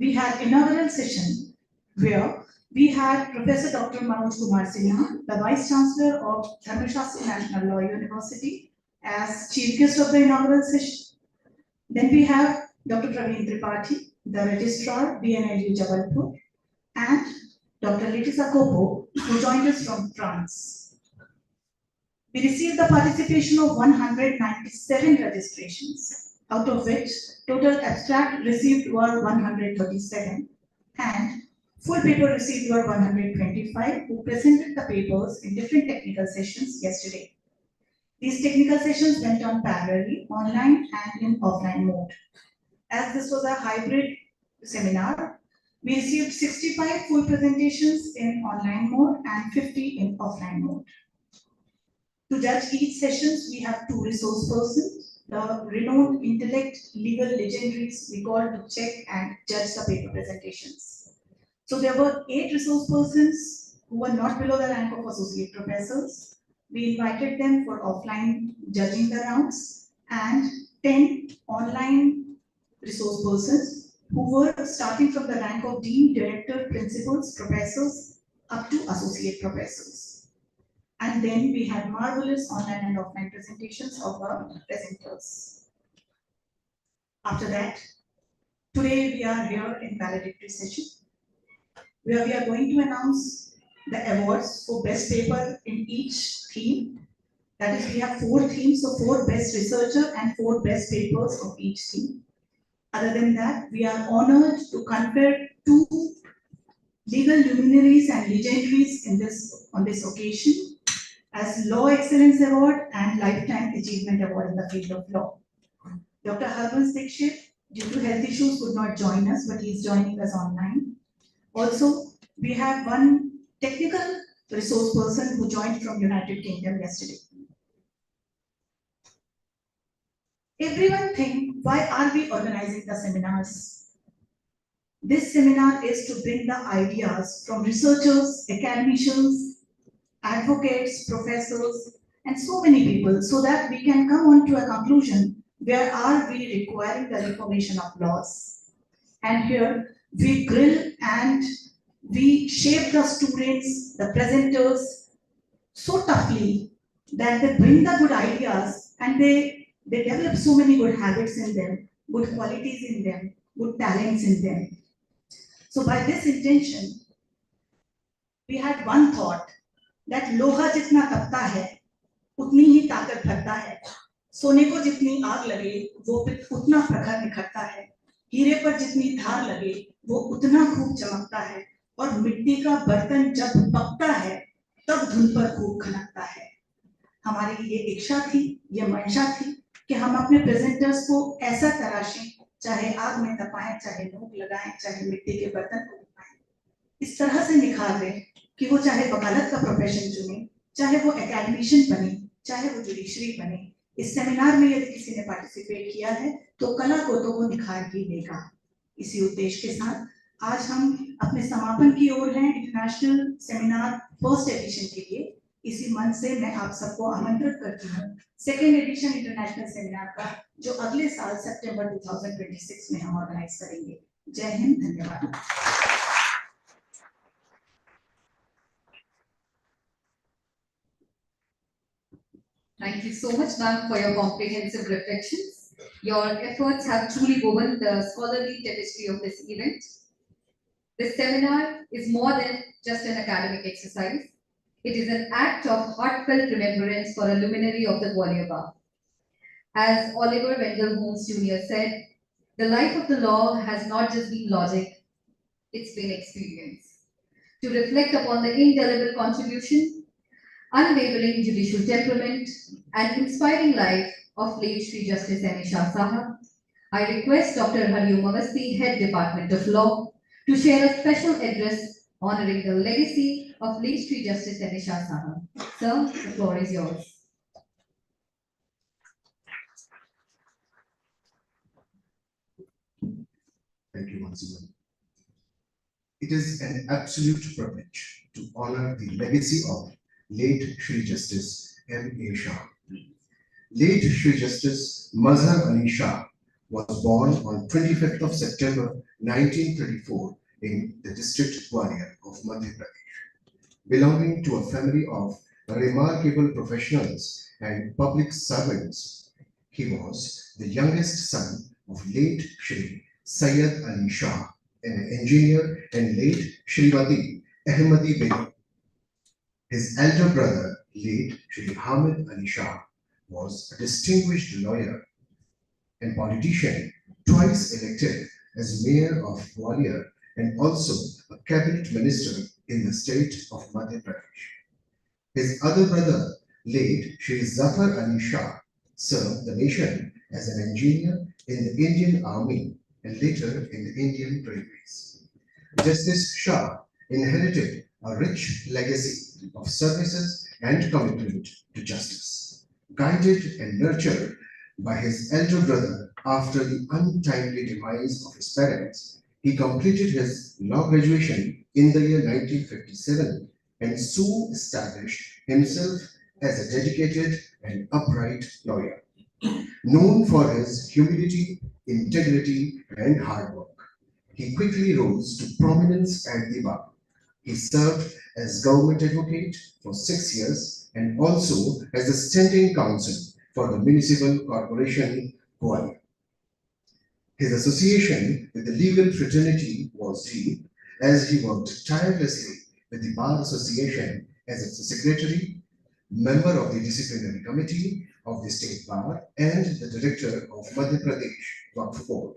we had inaugural session where we had Professor Dr. Manoj Kumar Sinha, the Vice Chancellor of Dharmashastra National Law University, as Chief Guest of the inaugural session. Then we have Dr. Praveen Tripathi, the Registrar, BNLU Jabalpur, and Dr. Letisa Kopo, who joined us from France. We received the participation of 197 registrations, out of which total abstract received were 137 and full paper received were 125 who presented the papers in different technical sessions yesterday. These technical sessions went on parallelly, online and in offline mode. As this was a hybrid seminar, we received 65 full presentations in online mode and 50 in offline mode. To judge each sessions, we have two resource persons, the renowned intellect legal legendaries we call to check and judge the paper presentations. So there were 8 resource persons who were not below the rank of associate professors. We invited them for offline judging the rounds and 10 online resource persons who were starting from the rank of dean, director, principals, professors up to associate professors. And then we had marvelous online and offline presentations of our presenters. After that, today we are here in valedictory session, where we are going to announce the awards for best paper in each theme. That is, we have 4 themes, so 4 best researcher and 4 best papers of each theme. Other than that, we are honored to confer 2 legal luminaries and legendaries on this occasion as Law Excellence Award and Lifetime Achievement Award in the field of law. Dr. Harbans Dikshit, due to health issues, could not join us, but he is joining us online. Also, we have one technical resource person who joined from United Kingdom yesterday. Everyone think, why are we organizing the seminars? This seminar is to bring the ideas from researchers, academicians, advocates, professors, and so many people so that we can come on to a conclusion where are we requiring the reformation of laws. And here we grill and we shape the students, the presenters so toughly that they bring the good ideas and they develop so many good habits in them, good qualities in them, good talents in them. So by this intention, we had one thought that लोहा जितना तपता है उतनी ही ताकत भरता है, सोने को जितनी आग लगे वो उतना प्रखर निखरता है, हीरे पर जितनी धार लगे वो उतना खूब चमकता है, और मिट्टी का बर्तन जब पकता है तब धुन पर खूब खनकता है। हमारी ये इच्छा थी, ये मंशा थी कि हम अपने प्रेजेंटर्स को ऐसा तराशें, चाहे आग में तपाएं, चाहे नोक लगाएं, चाहे मिट्टी के बर्तन को तपाएं, इस तरह से निखार दें कि वो चाहे वकालत का प्रोफेशन चुने, चाहे वो एकेडमिशियन बने, चाहे वो जुडिशरी बने। इस सेमिनार में यदि किसी ने पार्टिसिपेट किया है तो कला को तो वो निखार ही देगा। इसी उद्देश्य के साथ आज हम अपने समापन की ओर हैं इंटरनेशनल सेमिनार फर्स्ट एडिशन के लिए। इसी मन से मैं आप सबको आमंत्रित करती हूँ सेकेंड एडिशन इंटरनेशनल सेमिनार का, जो अगले साल सितंबर 2026 में हम ऑर्गेनाइज करेंगे। जय हिंद, धन्यवाद। Thank you so much, ma'am, for your comprehensive reflections. Your efforts have truly woven the scholarly tapestry of this event. This seminar is more than just an academic exercise. It is an act of heartfelt remembrance for a luminary of the Gwalior Bar. As Oliver Wendell Holmes Jr. said, the life of the law has not just been logic, it's been experience. To reflect upon the indelible contribution, unwavering judicial temperament, and inspiring life of late Shri Justice M. A. Shah Sahab, I request Dr. Hariom Awasthi, Head Department of Law, to share a special address honoring the legacy of late Shri Justice M. A. Shah Sahab. Sir, the floor is yours. Thank you once again. It is an absolute privilege to honor the legacy of late Shri Justice M. A. Shah. Late Shri Justice Mazhar Ali Shah was born on 25th of September 1934 in the district Gwalior of Madhya Pradesh. Belonging to a family of remarkable professionals and public servants, he was the youngest son of late Shri Sayyid Ali Shah, an engineer, and late Shrimati Ahmadi Begum. His elder brother, late Shri Hamid Ali Shah, was a distinguished lawyer and politician, twice elected as mayor of Gwalior and also a cabinet minister in the state of Madhya Pradesh. His other brother, late Shri Zafar Ali Shah, served the nation as an engineer in the Indian Army and later in the Indian Railways. Justice Shah inherited a rich legacy of services and commitment to justice. Guided and nurtured by his elder brother after the untimely demise of his parents, he completed his law graduation in the year 1957 and soon established himself as a dedicated and upright lawyer. Known for his humility, integrity, and hard work, he quickly rose to prominence at the bar. He served as government advocate for 6 years and also as the standing counsel for the municipal corporation Gwalior. His association with the legal fraternity was deep, as he worked tirelessly with the Bar Association as its secretary, member of the disciplinary committee of the State Bar, and the director of Madhya Pradesh Waqf Board.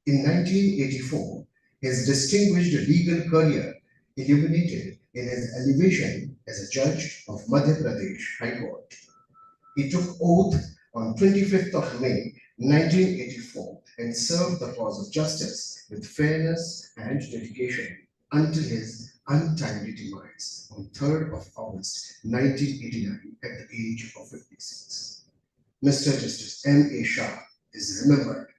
In 1984, his distinguished legal career illuminated in his elevation as a judge of Madhya Pradesh High Court. He took oath on 25th of May 1984 and served the cause of justice with fairness and dedication until his untimely demise on 3rd of August 1989 at the age of 56. Mr. Justice M.A. Shah is remembered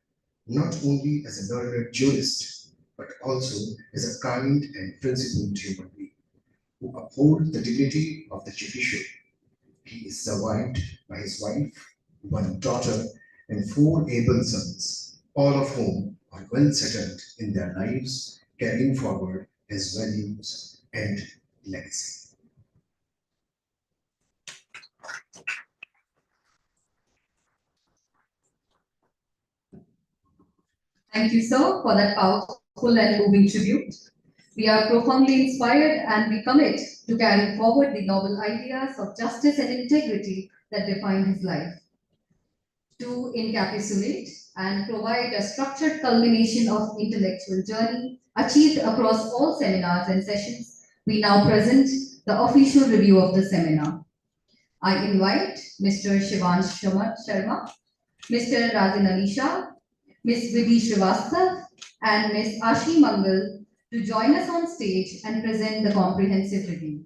not only as a learned jurist, but also as a kind and principled human being who uphold the dignity of the judiciary. He is survived by his wife, one daughter, and 4 able sons, all of whom are well settled in their lives, carrying forward his values and legacy. Thank you, sir, for that powerful and moving tribute. We are profoundly inspired and we commit to carrying forward the noble ideas of justice and integrity that define his life. To encapsulate and provide a structured culmination of intellectual journey achieved across all seminars and sessions, we now present the official review of the seminar. I invite Mr. Shivansh Sharma, Mr. Razin Ali Shah, Ms. Vidhi Srivastav, and Ms. Ashi Mangal to join us on stage and present the comprehensive review.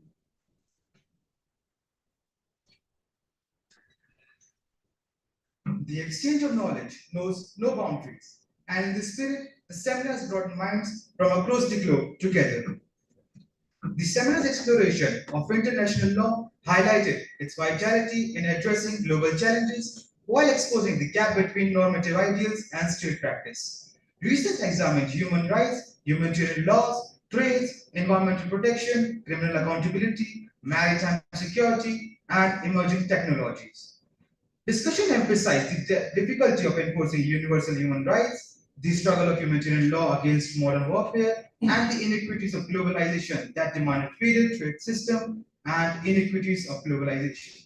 The exchange of knowledge knows no boundaries, and in this spirit, the seminars brought minds from across the globe together. The seminar's exploration of international law highlighted its vitality in addressing global challenges while exposing the gap between normative ideals and state practice. Research examined human rights, humanitarian laws, trades, environmental protection, criminal accountability, maritime security, and emerging technologies. Discussion emphasized the difficulty of enforcing universal human rights, the struggle of humanitarian law against modern warfare, and the inequities of globalization that demanded fairer trade system and inequities of globalization.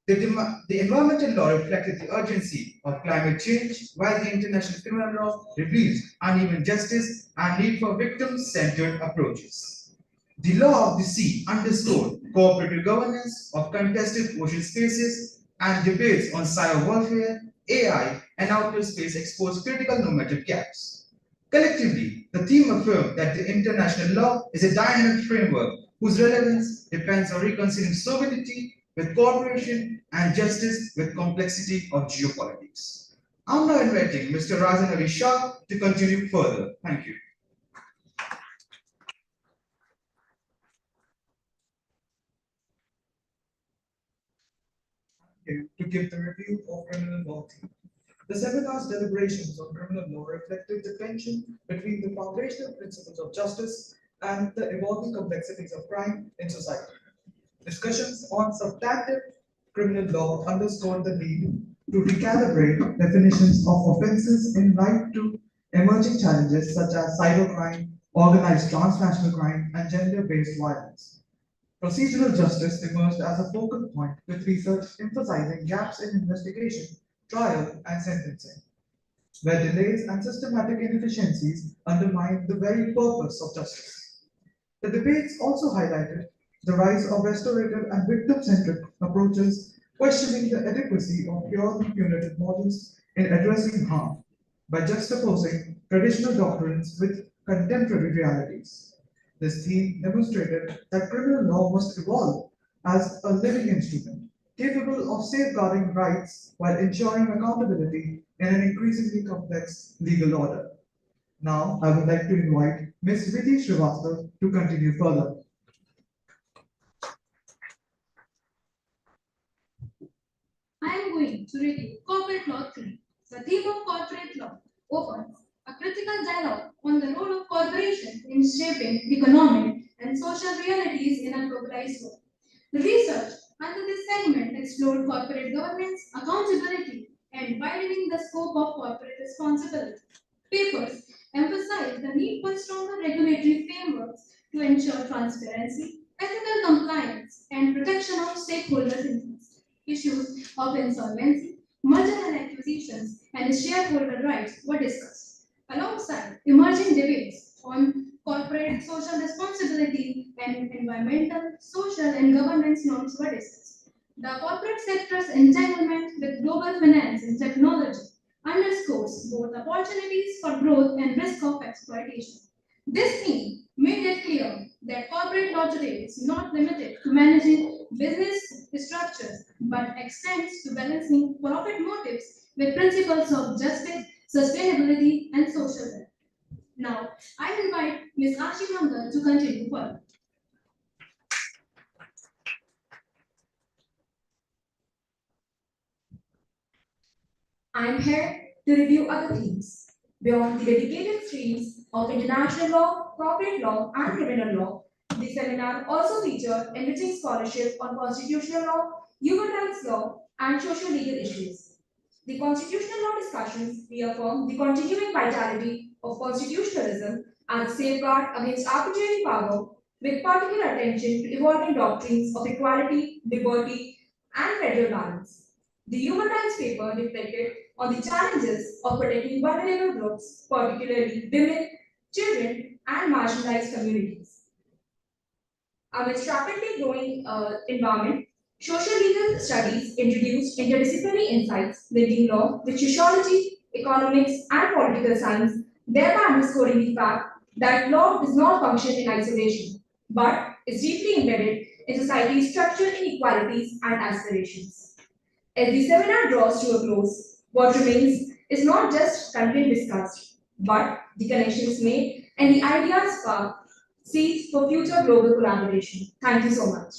The environmental law reflected the urgency of climate change, while the international criminal law revealed uneven justice and need for victim-centered approaches. The law of the sea underscored cooperative governance of contested ocean spaces, and debates on cyber warfare, AI, and outer space exposed critical normative gaps. Collectively, the theme affirmed that the international law is a dynamic framework whose relevance depends on reconciling sovereignty with cooperation and justice with complexity of geopolitics. I'm now inviting Mr. Razin Ali Shah to continue further. Thank you. To give the review of criminal law. The seminar's deliberations on criminal law reflected the tension between the foundational principles of justice and the evolving complexities of crime in society. Discussions on substantive criminal law underscored the need to recalibrate definitions of offenses in light to emerging challenges such as cybercrime, organized transnational crime, and gender-based violence. Procedural justice emerged as a focal point, with research emphasizing gaps in investigation, trial, and sentencing, where delays and systematic inefficiencies undermine the very purpose of justice. The debates also highlighted the rise of restorative and victim-centric approaches, questioning the adequacy of purely punitive models in addressing harm by juxtaposing traditional doctrines with contemporary realities. This theme demonstrated that criminal law must evolve as a living instrument, capable of safeguarding rights while ensuring accountability in an increasingly complex legal order. Now, I would like to invite Ms. Vidhi Srivastava to continue further. I am going to review Corporate Law 3. The theme of corporate law opens a critical dialogue on the role of corporations in shaping economic and social realities in a globalized world. The research under this segment explored corporate governance, accountability, and widening the scope of corporate responsibility. Papers emphasize the need for stronger regulatory frameworks to ensure transparency, ethical compliance, and protection of stakeholders' interests. Issues of insolvency, merger and acquisitions, and shareholder rights were discussed, alongside emerging debates on corporate social responsibility and environmental, social, and governance norms were discussed. The corporate sector's entanglement with global finance and technology underscores both opportunities for growth and risk of exploitation. This theme made it clear that corporate law today is not limited to managing business structures but extends to balancing profit motives with principles of justice, sustainability, and social welfare. Now, I invite Ms. Ashi Mangal to continue further. I am here to review other themes. Beyond the dedicated streams of international law, corporate law, and criminal law, the seminar also featured enriching scholarship on constitutional law, human rights law, and social legal issues. The constitutional law discussions reaffirm the continuing vitality of constitutionalism and the safeguard against arbitrary power, with particular attention to evolving doctrines of equality, liberty, and federal balance. The human rights paper reflected on the challenges of protecting vulnerable groups, particularly women, children, and marginalized communities. Amidst rapidly growing environment, social legal studies introduced interdisciplinary insights linking law with sociology, economics, and political science, thereby underscoring the fact that law does not function in isolation, but is deeply embedded in society's structural inequalities and aspirations. As the seminar draws to a close, what remains is not just content discussed, but the connections made and the ideas sparked seeds for future global collaboration. Thank you so much.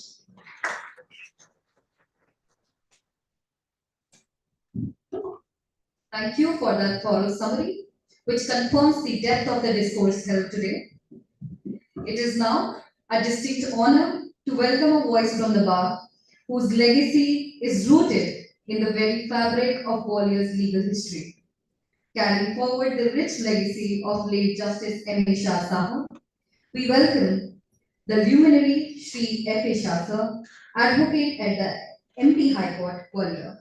Thank you for that thorough summary, which confirms the depth of the discourse held today. It is now a distinct honor to welcome a voice from the bar whose legacy is rooted in the very fabric of Gwalior's legal history. Carrying forward the rich legacy of late Justice M.A. Shah Sahab, we welcome the luminary Shri F.A. Shah Sir, advocate at the MP High Court, Gwalior.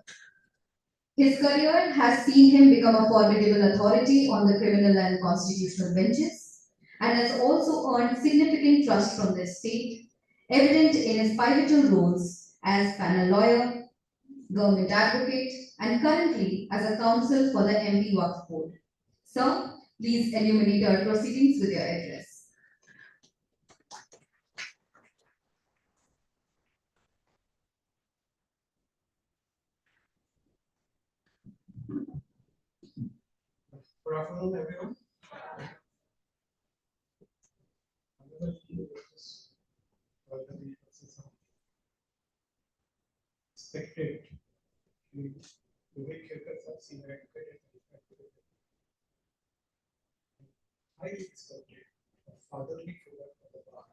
His career has seen him become a formidable authority on the criminal and constitutional benches and has also earned significant trust from the state, evident in his pivotal roles as panel lawyer, government advocate, and currently as a counsel for the MP Waqf Board. Sir, please illuminate our proceedings with your address. Good afternoon, everyone. Expected Vivek Kirkar sir, senior educator. I expected a fatherly figure for the bar.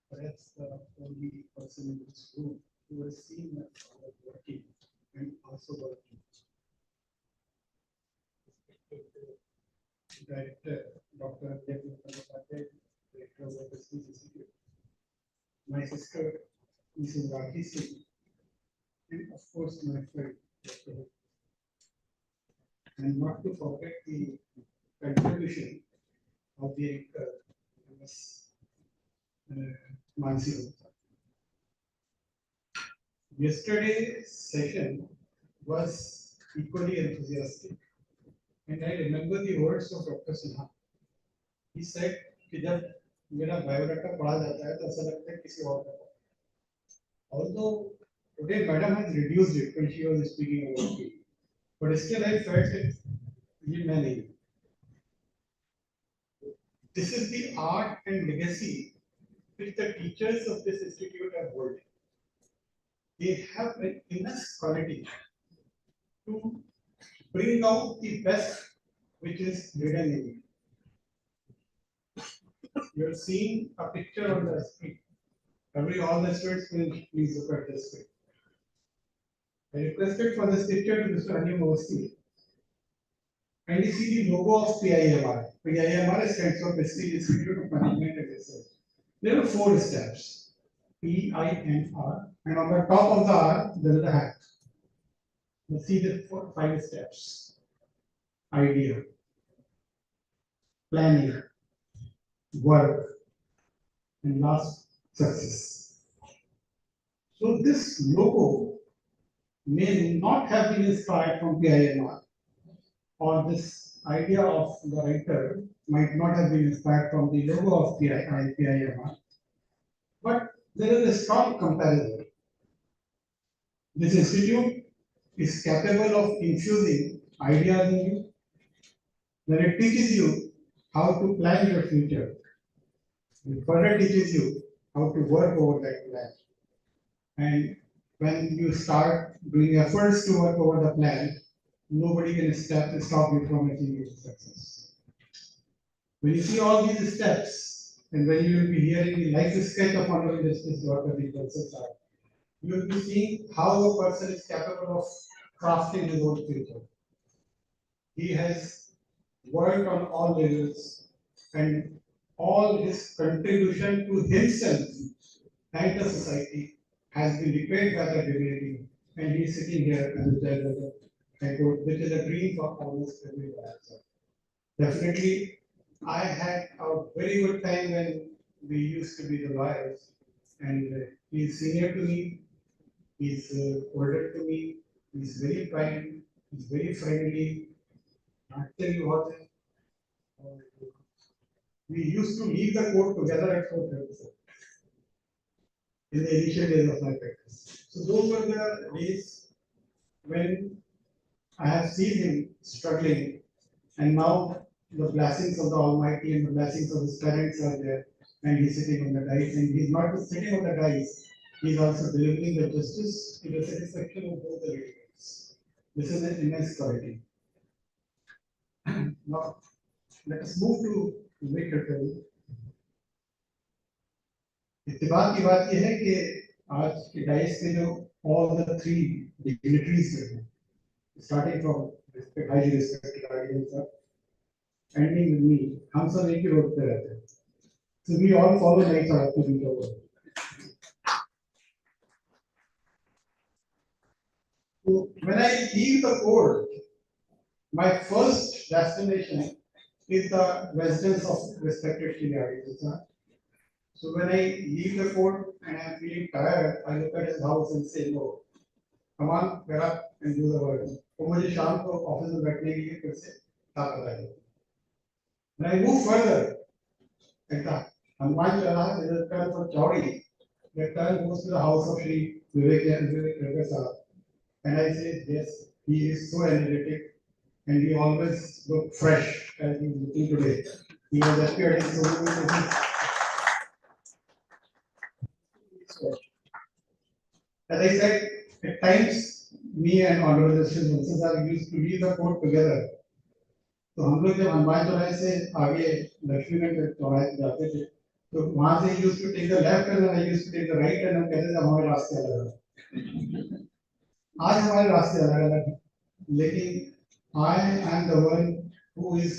Perhaps the only person in this room who has seen my father working and also working. Director, Dr. Director of the Business Institute. My sister, Mrs. Rahi Singh, and of course my friend, Dr. And not to forget the contribution of the anchor, Ms. Mansi Gupta. Yesterday's session was equally enthusiastic, and I remember the words of Dr. Sinha. He said कि जब मेरा biodata पढ़ा जाता है तो ऐसा लगता है किसी और का. Although today madam has reduced it when she was speaking about it, but still I felt it. ये मैं नहीं. This is the art and legacy which the teachers of this institute are holding. They have an immense quality to bring out the best which is hidden in you. You are seeing a picture on the screen. All the students will please look at this screen. I requested for this picture to Mr. Anil Mosti. And you see the logo of PIMR. PIMR stands for Prestige Institute of Management and Research. There are 4 steps. PIMR, and on the top of the R, there is a hat. You see the 5 steps. Idea, planning, work, and last, success. So this logo may not have been inspired from PIMR, or this idea of the writer might not have been inspired from the logo of PIMR, but there is a strong comparison. This institute is capable of infusing ideas in you, then it teaches you how to plan your future. It further teaches you how to work over that plan. And when you start doing efforts to work over the plan, nobody can stop you from achieving success. When you see all these steps, and when you will be hearing the life sketch of Honorable Justice Dr. Sir, you will be seeing how a person is capable of crafting his own future. He has worked on all levels, and all his contribution to himself and the society has been repaid by the divinity, and he is sitting here as a judge of the High Court, which is a dream for almost every lawyer. Definitely, I had a very good time when we used to be the lawyers, and he's senior to me, he's older to me, he's very kind, he's very friendly. I'll tell you what, we used to leave the court together at 4:30 in the initial days of my practice. So those were the days when I have seen him struggling, and now the blessings of the Almighty and the blessings of his parents are there, and he's sitting on the dice, and he's not just sitting on the dice, he's also delivering the justice to the satisfaction of both the litigants. This is an immense quality. Now, let us move to Vivek Kirkar. इत्तेफाक की बात यह है कि आज के dice के जो all the 3 dignitaries हैं, starting from highly respected guardian sir, ending with me, हम सब एक ही रोड पे रहते हैं. So we all follow nine सड़क पे बीच over. So when I leave the court, my first destination is the residence of respected guardian sir. So when I leave the court and I am feeling tired, I look at his house and say, no, come on, get up and do the work. तो मुझे शाम को office में बैठने के लिए फिर से ताकत आई. When I move further, ऐसा Hanuman Chalisa is a term for Chaudi. The term goes to the house of Shri Vivek Kirkar sir, and I say, yes, he is so energetic and he always look fresh as he is looking today. He has appeared in so many places. As I said, at times me and Honorable Justice Wilson sir used to read the court together. तो हम लोग जब हनुमान चौराहे से आगे लक्ष्मीगंज चौराहे पे जाते थे तो वहां से use to take the left end I use to take the right end हम कहते थे हमारे रास्ते अलग अलग। आज हमारे रास्ते अलग अलग हैं, लेकिन I am the one who is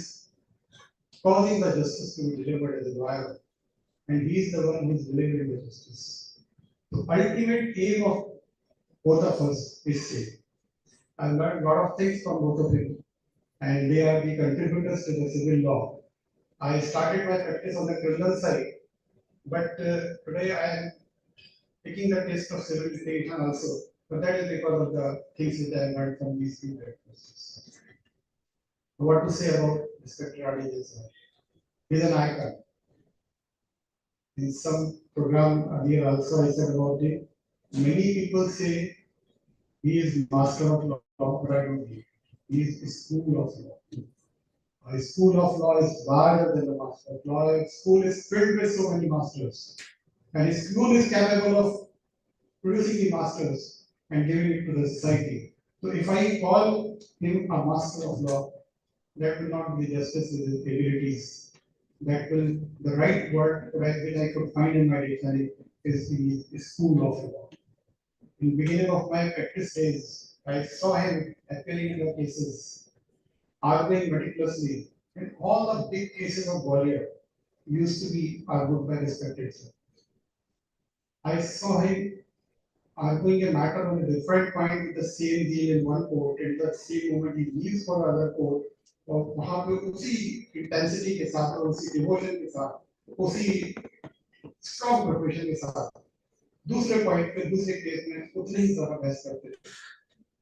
causing the justice to be delivered as a lawyer, and he is the one who is delivering the justice. The ultimate aim of both of us is same. I learned a lot of things from both of you, and they are the contributors to the civil law. I started my practice on the criminal side, but today I am taking the test of civil litigation also. But that is because of the things which I learned from these two practices. What to say about Inspector Aditya sir? He is an icon. In some program earlier also I said about him. Many people say he is master of law, but I don't believe. He is a school of law. A school of law is larger than the master of law. A school is filled with so many masters. And a school is capable of producing the masters and giving it to the society. So if I call him a master of law, that will not be justice with his abilities. That will, the right word which I could find in my dictionary is the school of law. In the beginning of my practice days, I saw him appearing in the cases, arguing meticulously, and all the big cases of Gwalior used to be argued by respected sir. I saw him arguing a matter on a different point with the same deal in one court, and the same moment he leaves for another court, और वहाँ पे उसी intensity के साथ और उसी devotion के साथ उसी स्ट्रॉन्ग प्रिपरेशन के साथ दूसरे पॉइंट पे दूसरे केस में उतने ही ज्यादा बहस करते थे।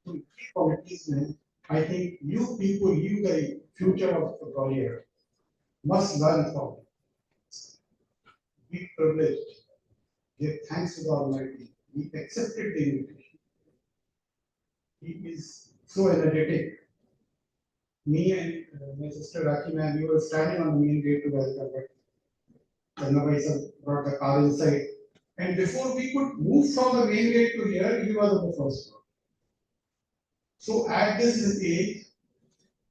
तो ये क्वालिटीज में I think you people, you the future of the career, must learn from it. Be privileged. Give thanks to the Almighty. He accepted the invitation. He is so energetic. Me and my sister Raki man, we were standing on the main gate to welcome, but Channabai sir brought the car inside. And before we could move from the main gate to here, he was on the first floor. So at this age,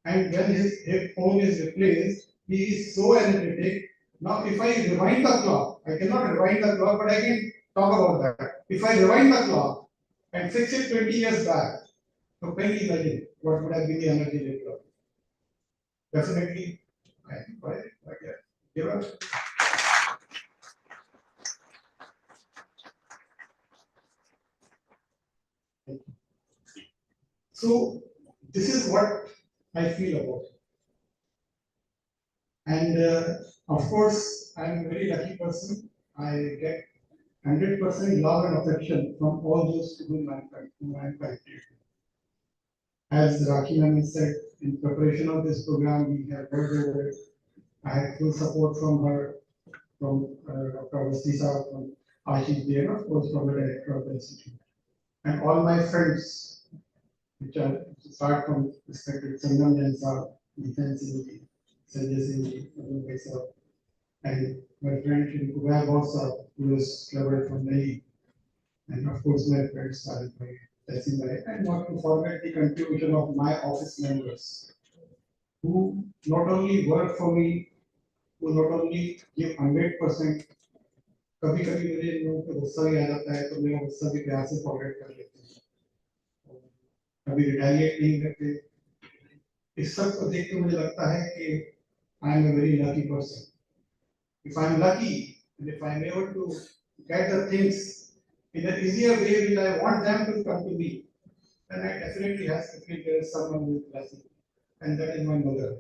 and when his hip phone is replaced, he is so energetic. Now, if I rewind the clock, I cannot rewind the clock, but I can talk about that. If I rewind the clock and fix it 20 years back, so can you imagine what would have been the energy later on? Definitely, I think, right? Give up. So, this is what I feel about it. And of course, I'm a very lucky person. I get 100% love and affection from all those to whom I'm connected. As Rakhi Ma'am said, in preparation of this program, we have worked over it. I had full support from her, from Dr. Vastisa, from Ashish Dey, and of course from the director of the institute. And all my friends, which are to start from respected Sangam Jansa, Defense Unity, Sanjay Singh, myself, and my friend Shri Kubhai Bausa, who is covered from Delhi, and of course my friends started by Tessie Bhai, and not to forget the contribution of my office members, who not only work for me, who not only give 100%, कभी कभी मुझे इन लोगों को गुस्सा भी आ जाता है तो मेरा गुस्सा भी प्यार से फॉरवर्ड कर लेते हैं, कभी रिटेलिएट नहीं करते। इस सब को देख के मुझे लगता है कि I am a very lucky person. If I am lucky and if I am able to get the things in an easier way which I want them to come to me, then I definitely have to feel there is someone who is blessing, and that is my mother.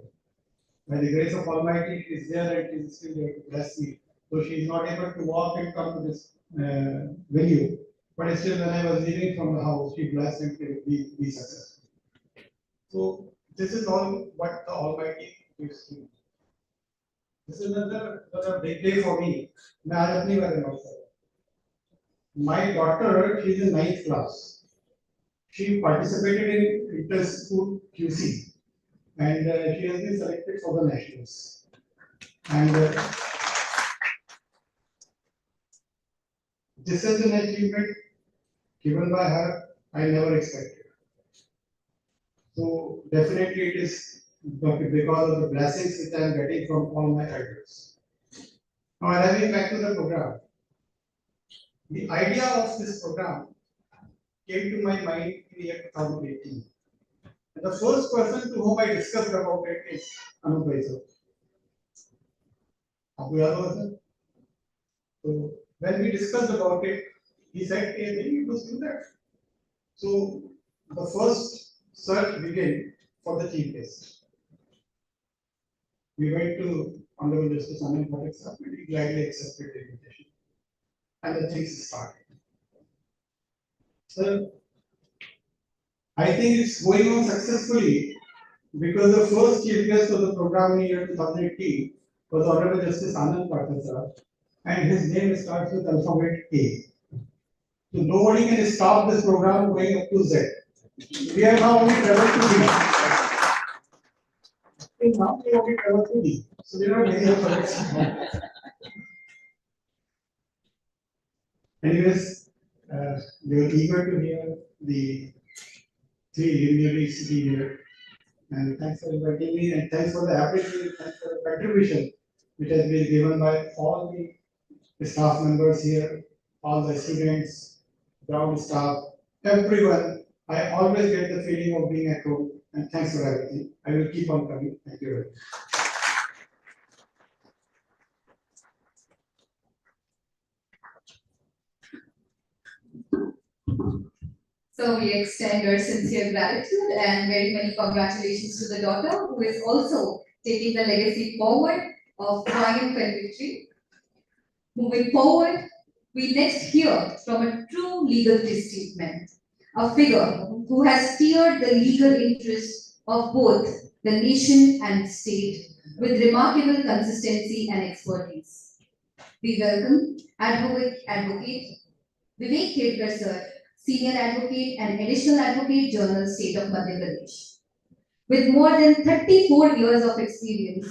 By the grace of Almighty, she is there and she is still there to bless me. So she is not able to walk and come to this venue, but still when I was leaving from the house, she blessed and to be successful. So this is all what the Almighty gives me. This is another big day for me. मैं आज अपनी बारे में बात कर रहा हूँ. My daughter, she is in 9th class. She participated in inter-school QC, and she has been selected for the nationals. And this is an achievement given by her, I never expected. So definitely it is because of the blessings which I am getting from all my elders. Now arriving back to the program, the idea of this program came to my mind in the year 2018. And the first person to whom I discussed about it is Anup sir. Abu Yadav sir. So when we discussed about it, he said, hey, maybe you must do that. So the first search began for the chief guest. We went to Honorable Justice Anand Parekh sir, and he gladly accepted the invitation. And the things started. So I think it's going on successfully because the first chief guest of the program in year 2018 was Honorable Justice Anand Parekh sir, and his name starts with alphabet A. So nobody can stop this program going up to Z. We have now only traveled to D. Now we only travel to D. So there are many alphabets. Anyways, we were eager to hear the three luminaries sitting here. And thanks for inviting me, and thanks for the appreciation, thanks for the contribution which has been given by all the staff members here, all the students, ground staff, everyone. I always get the feeling of being at home, and thanks for everything. I will keep on coming. Thank you very much. So we extend our sincere gratitude and very many congratulations to the daughter who is also taking the legacy forward of triumph and victory. Moving forward, we next hear from a true legal statesman, a figure who has steered the legal interests of both the nation and state with remarkable consistency and expertise. We welcome Advocate Vivek Khedkar sir, Senior Advocate and Additional Advocate General State of Madhya Pradesh. With more than 34 years of experience,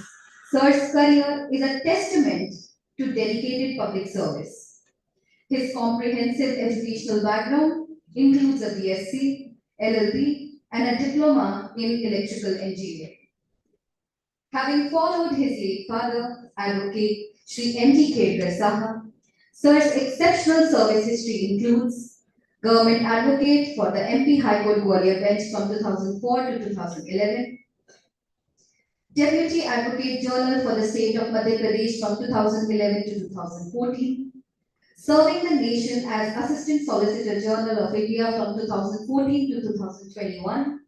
Sir's career is a testament to dedicated public service. His comprehensive educational background includes a BSc, LLB, and a diploma in electrical engineering. Having followed his late father, Advocate Sri M.T. Khedkar Saha, Sir's exceptional service history includes Government Advocate for the MP High Court Gwalior Bench from 2004 to 2011, Deputy Advocate General for the State of Madhya Pradesh from 2011 to 2014, serving the nation as Assistant Solicitor General of India from 2014 to 2021.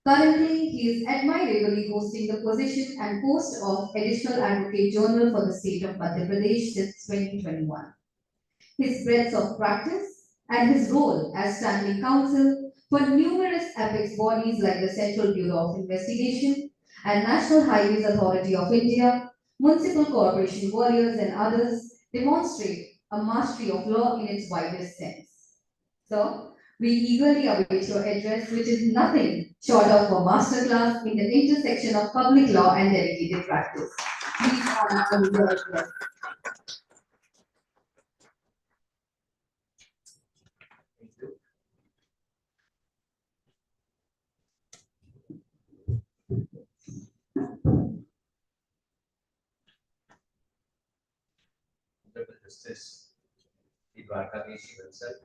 Currently, he is admirably hosting the position and post of Additional Advocate General for the State of Madhya Pradesh since 2021. His breadth of practice and his role as standing counsel for numerous apex bodies like the Central Bureau of Investigation and National Highways Authority of India, Municipal Corporation Warriors and others demonstrate a mastery of law in its widest sense. So, we eagerly await your address, which is nothing short of a masterclass in the intersection of public law and dedicated practice. Please honor your address. Honorable Justice Dwarkadhish himself,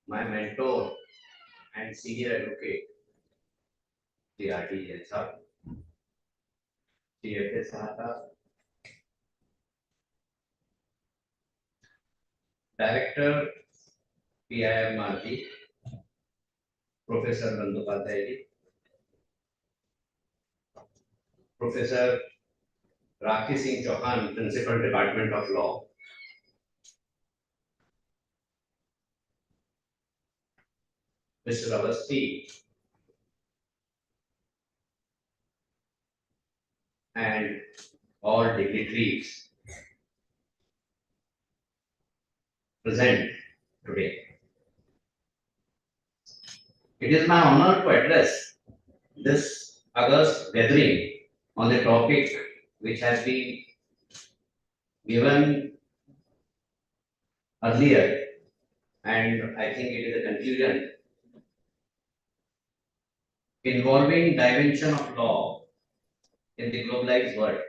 my mentor and senior advocate, the R.D. Sahab, CFA Sahata, Director, PIM Mardi, Professor Bandyopadhyay, Professor Rakhi Singh Chauhan, Principal Department of Law, Mr. Avasthi, and all dignitaries present today. It is my honor to address this august gathering on the topic which has been given earlier, and I think it is a conclusion involving dimension of law in the globalized world,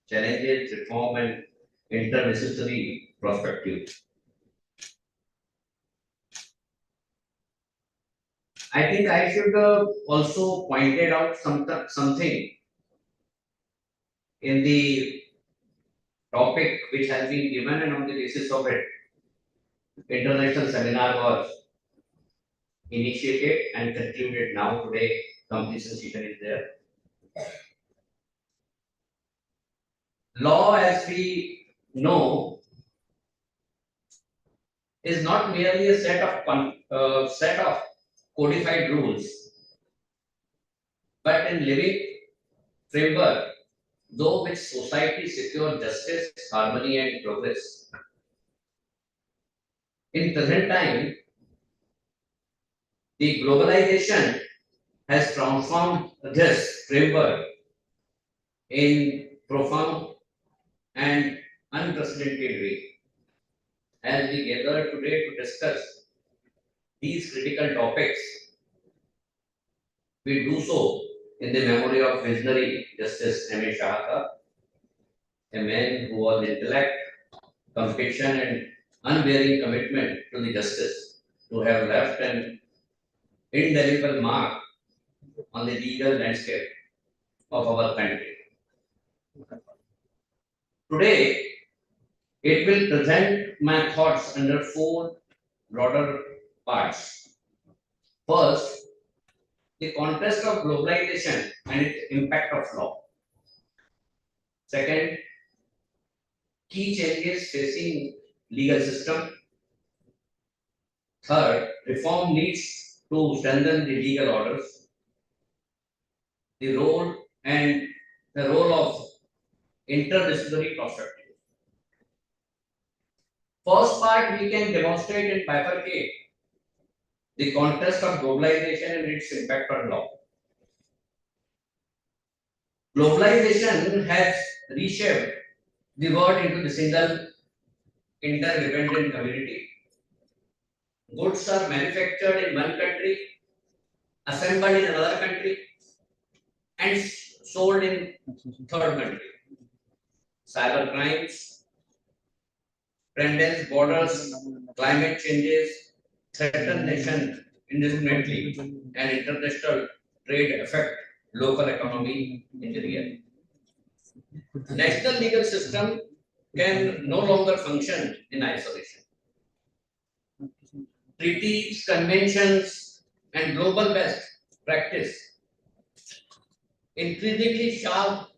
challenges, reform, and interdisciplinary perspective. I think I should also pointed out something in the topic which has been given, and on the basis of it, international seminar was initiated and concluded. Now today, completion session is there. Law, as we know, is not merely a set of codified rules, but in living framework though which society secure justice, harmony, and progress. In present time, the globalization has transformed this framework in profound and unprecedented way. As we gather today to discuss these critical topics, we do so in the memory of visionary Justice M.A. Shahaka, a man who was intellect, conviction, and unwavering commitment to the justice, to have left an indelible mark on the legal landscape of our country. Today, it will present my thoughts under four broader parts. First, the context of globalization and its impact of law. Second, key changes facing legal system. Third, reform needs to strengthen the legal orders. The role of interdisciplinary perspective. First part, we can demonstrate and bifurcate the context of globalization and its impact on law. Globalization has reshaped the world into the single interdependent community. Goods are manufactured in one country, assembled in another country, and sold in third country. Cyber crimes, trends, borders, climate changes, threaten nation indiscriminately, and international trade affect local economy in the real. National legal system can no longer function in isolation. Treaties, conventions, and global best practice increasingly sharp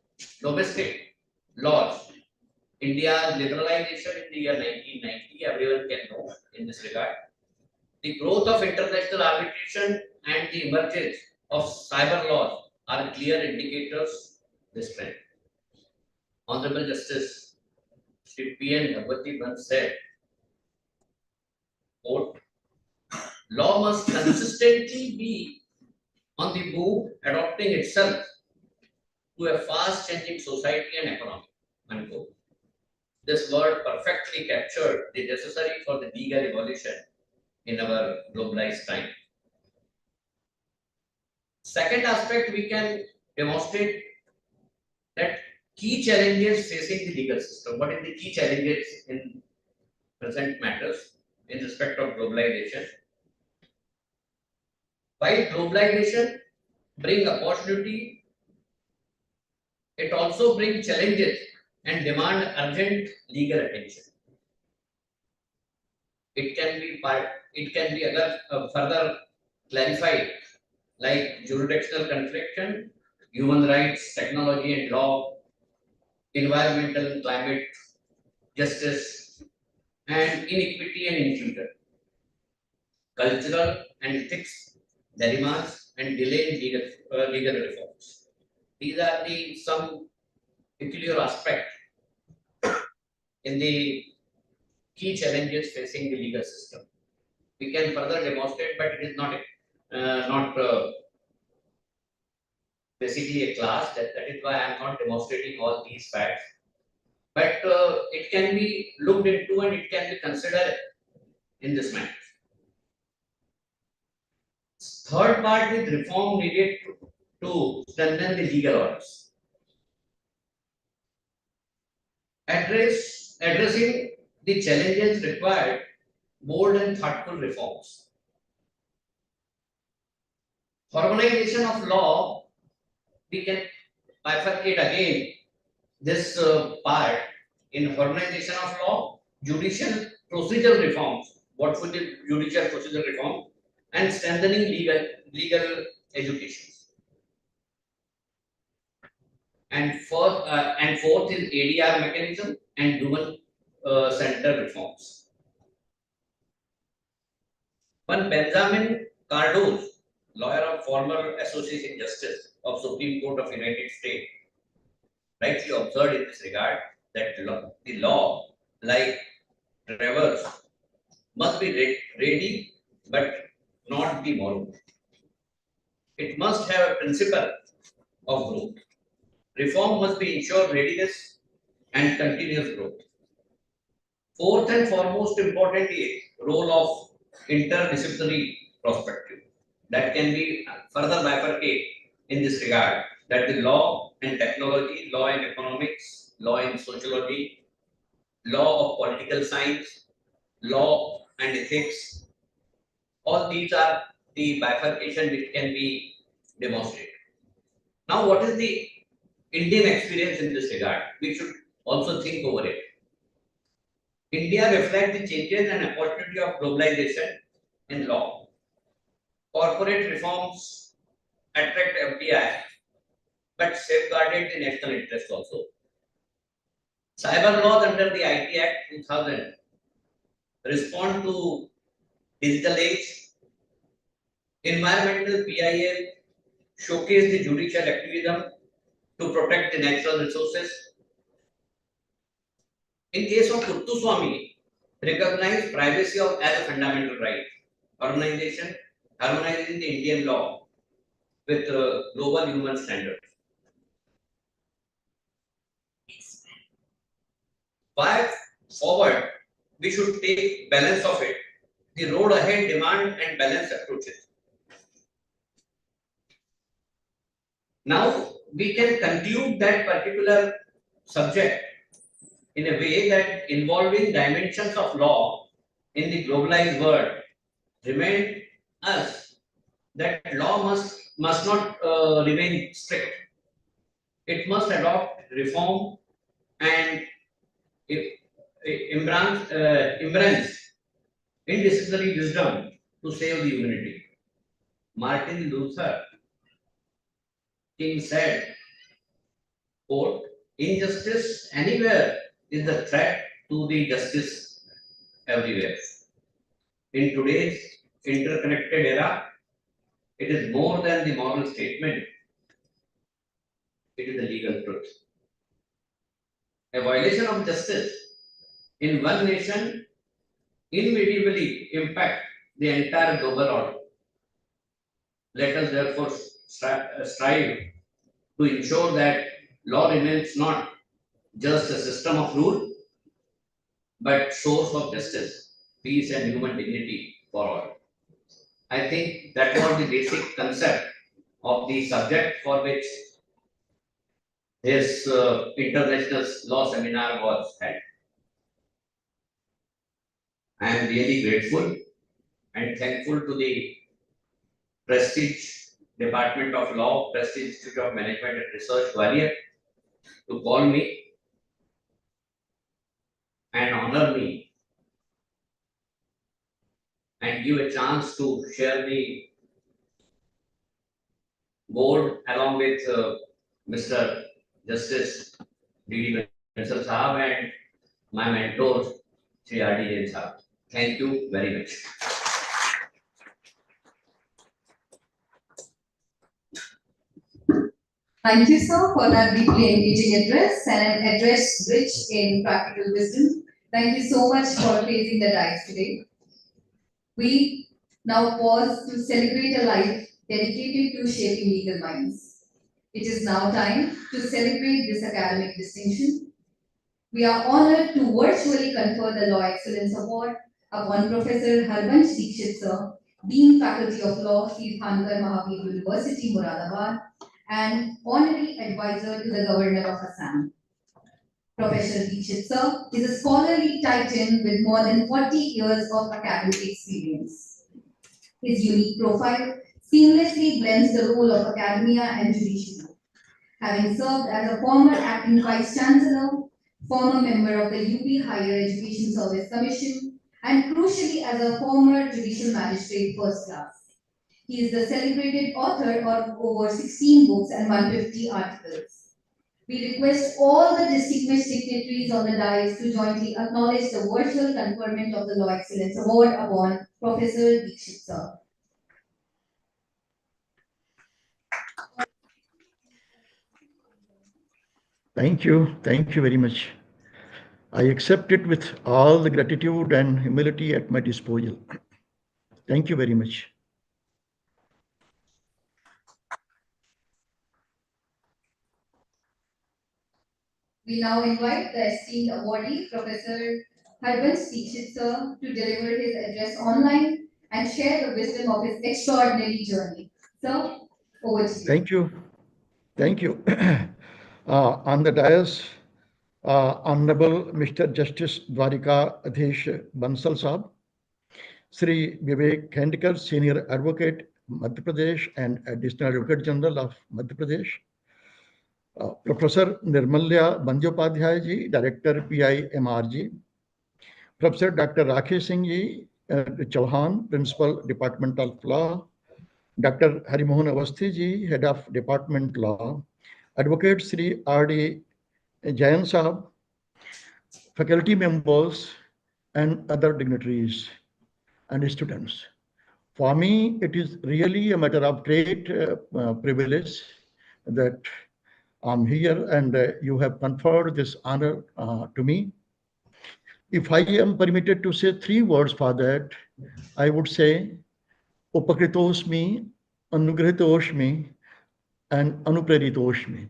domestic laws. India's liberalization in the year 1990, everyone can know in this regard. The growth of international arbitration and the emergence of cyber laws are clear indicators of this trend. Honorable Justice Sri P.N. Bhagwati once said, quote, law must consistently be on the move, adopting itself to a fast changing society and economy. Unquote. This word perfectly captured the necessary for the legal evolution in our globalized time. Second aspect, we can demonstrate that key challenges facing the legal system. What is the key challenges in present matters in respect of globalization? While globalization brings opportunity, it also brings challenges and demand urgent legal attention. It can be further clarified like jurisdictional confliction, human rights, technology and law, environmental and climate justice, and inequity and inclusion, cultural and ethics dilemmas, and delay in legal reforms. These are the some peculiar aspects in the key challenges facing the legal system. We can further demonstrate, but it is not basically a class. That is why I am not demonstrating all these facts. but it can be looked into and it can be considered in this manner. Third part is reform needed to strengthen the legal orders. Addressing the challenges required bold and thoughtful reforms. Harmonization of law, we can bifurcate again this part in harmonization of law, judicial procedural reforms. What would the judicial procedural reform and strengthening legal education. And fourth is ADR mechanism and human center reforms. One Benjamin Cardozo, lawyer of former Association Justice of Supreme Court of United States, rightly observed in this regard that the law, like drivers, must be ready but not be borrowed. It must have a principle of growth. Reform must be ensure readiness and continuous growth. Fourth and foremost important is role of interdisciplinary perspective that can be further bifurcated in this regard, that the law and technology, law and economics, law and sociology, law of political science, law and ethics, all these are the bifurcation which can be demonstrated. Now, what is the Indian experience in this regard? We should also think over it. India reflects the changes and opportunity of globalization in law. Corporate reforms attract FDI, but safeguarded the national interest also. Cyber laws under the IT Act 2000 respond to digital age. Environmental PIL showcase the judicial activism to protect the natural resources. In case of Kuttuswamy, recognize privacy as a fundamental right. Harmonizing the Indian law with global human standards. Why forward, we should take balance of it. The road ahead demand and balanced approaches. Now we can conclude that particular subject in a way that involving dimensions of law in the globalized world remind us that law must not remain strict. It must adopt reform and embrace indisciplinary wisdom to save the humanity. Martin Luther King said, quote, injustice anywhere is the threat to the justice everywhere. In today's interconnected era, it is more than the moral statement, it is the legal truth. A violation of justice in one nation inevitably impact the entire global order. Let us therefore strive to ensure that law remains not just a system of rule, but source of justice, peace, and human dignity for all. I think that was the basic concept of the subject for which this international law seminar was held. I am really grateful and thankful to the Prestige Department of Law, Prestige Institute of Management and Research, Gwalior, to call me and honor me and give a chance to share the board along with Mr. Justice D.D. Bansal Sahab and my mentor, Sri R.D. Jain Sahab. Thank you very much. Thank you, sir, for that deeply engaging address and an address rich in practical wisdom. Thank you so much for raising the dice today. We now pause to celebrate a life dedicated to shaping legal minds. It is now time to celebrate this academic distinction. We are honored to virtually confer the Law Excellence Award upon Professor Harbansh Dikshit Sir, Dean Faculty of Law, Sri Thankar Mahavir University, Moradabad, and Honorary Advisor to the Governor of Assam. Professor Dikshit Sir is a scholarly titan with more than 40 years of academic experience. His unique profile seamlessly blends the role of academia and judiciary. Having served as a former acting vice chancellor, former member of the UP Higher Education Service Commission, and crucially as a former judicial magistrate first class. He is the celebrated author of over 16 books and 150 articles. We request all the distinguished dignitaries on the dais to jointly acknowledge the virtual conferment of the Law Excellence Award upon Professor Dikshit Sir. Thank you. Thank you very much. I accept it with all the gratitude and humility at my disposal. Thank you very much. We now invite the esteemed awardee, Professor Harbansh Dikshit Sir, to deliver his address online and share the wisdom of his extraordinary journey. Sir, over to you. Thank you. Thank you. On the dais, Honorable Mr. Justice Dwarika Adhesh Bansal Saab, Sri Vivek Khandekar, Senior Advocate, Madhya Pradesh and Additional Advocate General of Madhya Pradesh, Professor Nirmalya Bandyopadhyay ji, Director PIMRG, Professor Dr. Rakesh Singh ji Chauhan, Principal Department of Law, Dr. Harimohan Awasthi ji, Head of Department Law, Advocate Sri R.D. Jayan Saab, faculty members, and other dignitaries and students. For me, it is really a matter of great privilege that I'm here and you have conferred this honor to me. If I am permitted to say three words for that, I would say Upakritosmi, Anugrahitosmi, and Anupraritoshmi.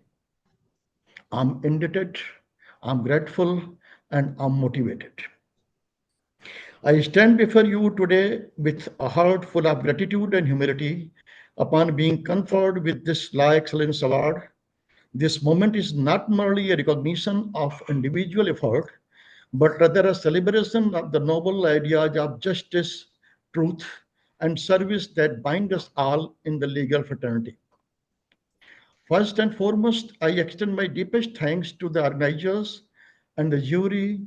I'm indebted, I'm grateful, and I'm motivated. I stand before you today with a heart full of gratitude and humility upon being conferred with this Law Excellence Award. This moment is not merely a recognition of individual effort, but rather a celebration of the noble ideas of justice, truth, and service that bind us all in the legal fraternity. First and foremost, I extend my deepest thanks to the organizers and the jury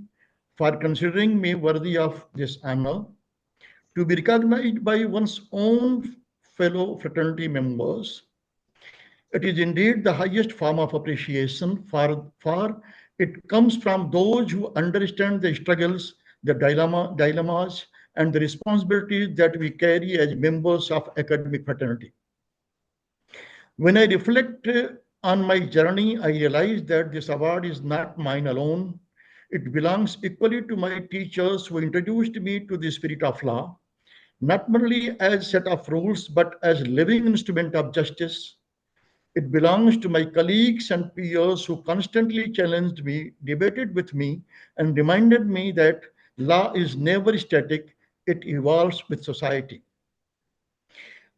for considering me worthy of this honor. To be recognized by one's own fellow fraternity members, it is indeed the highest form of appreciation, for it comes from those who understand the struggles, the dilemmas, and the responsibilities that we carry as members of academic fraternity. When I reflect on my journey, I realize that this award is not mine alone. It belongs equally to my teachers who introduced me to the spirit of law, not merely as set of rules, but as living instrument of justice. It belongs to my colleagues and peers who constantly challenged me, debated with me, and reminded me that law is never static, it evolves with society.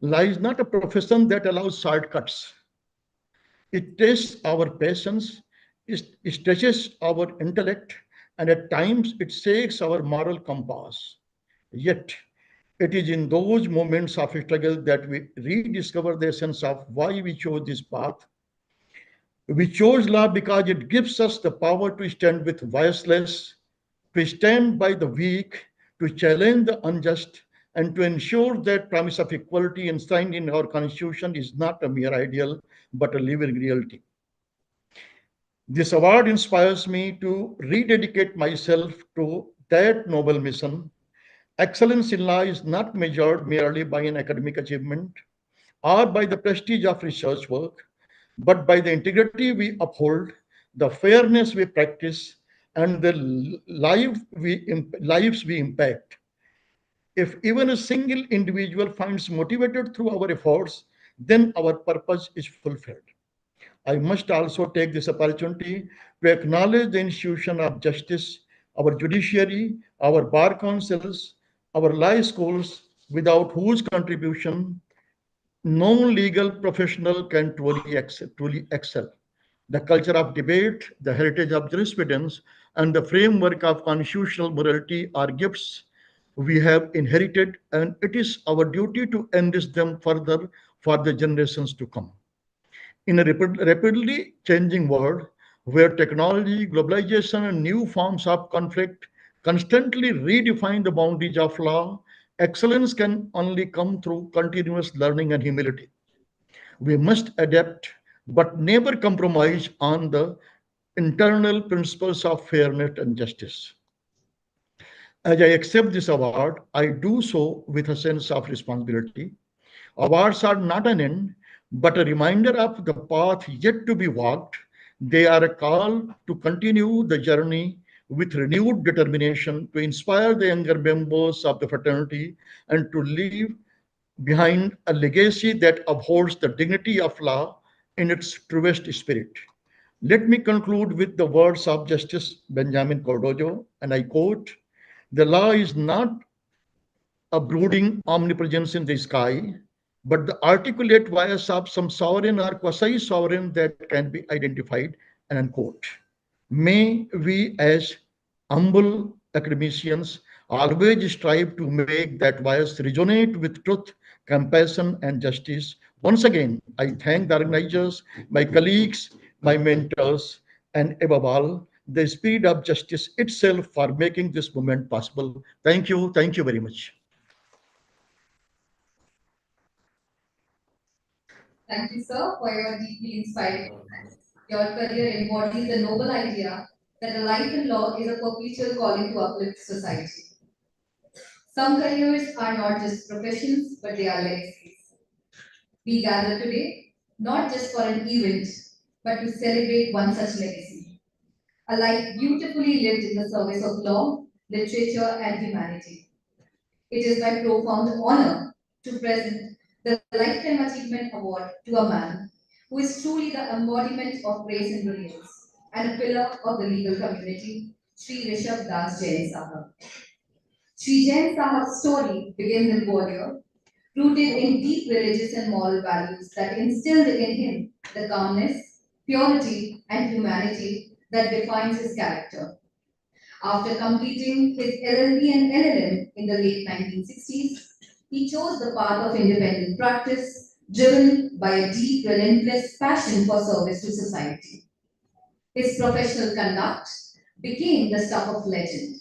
Law is not a profession that allows shortcuts. It tests our patience, it stretches our intellect, and at times it shakes our moral compass. Yet, it is in those moments of struggle that we rediscover the essence of why we chose this path. We chose law because it gives us the power to stand with voiceless, to stand by the weak, to challenge the unjust, and to ensure that promise of equality enshrined in our constitution is not a mere ideal, but a living reality. This award inspires me to rededicate myself to that noble mission. Excellence in law is not measured merely by an academic achievement or by the prestige of research work, but by the integrity we uphold, the fairness we practice, and the lives we impact. If even a single individual finds motivated through our efforts, then our purpose is fulfilled. I must also take this opportunity to acknowledge the institution of justice, our judiciary, our bar councils, our law schools, without whose contribution no legal professional can truly excel. The culture of debate, the heritage of jurisprudence, and the framework of constitutional morality are gifts we have inherited, and it is our duty to enrich them further for the generations to come. In a rapidly changing world where technology, globalization, and new forms of conflict constantly redefine the boundaries of law, excellence can only come through continuous learning and humility. We must adapt, but never compromise on the internal principles of fairness and justice. As I accept this award, I do so with a sense of responsibility. Awards are not an end, but a reminder of the path yet to be walked. They are a call to continue the journey with renewed determination to inspire the younger members of the fraternity and to leave behind a legacy that upholds the dignity of law in its truest spirit. Let me conclude with the words of Justice Benjamin Cordozo, and I quote: "The law is not a brooding omnipresence in the sky, but the articulate voice of some sovereign or quasi sovereign that can be identified," and unquote. May we, as humble academicians, always strive to make that voice resonate with truth, compassion, and justice. Once again, I thank the organizers, my colleagues, my mentors, and above all, the spirit of justice itself for making this movement possible. Thank you. Thank you very much. Thank you, sir, for your deeply inspiring comments. Your career embodies the noble idea that a life in law is a perpetual calling to uplift society. Some careers are not just professions, but they are legacies. We gather today not just for an event, but to celebrate one such legacy. A life beautifully lived in the service of law, literature, and humanity. It is my profound honor to present the Lifetime Achievement Award to a man who is truly the embodiment of grace and brilliance and a pillar of the legal community, Sri Rishabh Das Jain Sahab. Sri Jain Sahab's story begins in Gwalior, rooted in deep religious and moral values that instilled in him the calmness, purity, and humanity that defines his character. After completing his LLB and LLM in the late 1960s, he chose the path of independent practice, driven by a deep, relentless passion for service to society. His professional conduct became the stuff of legend.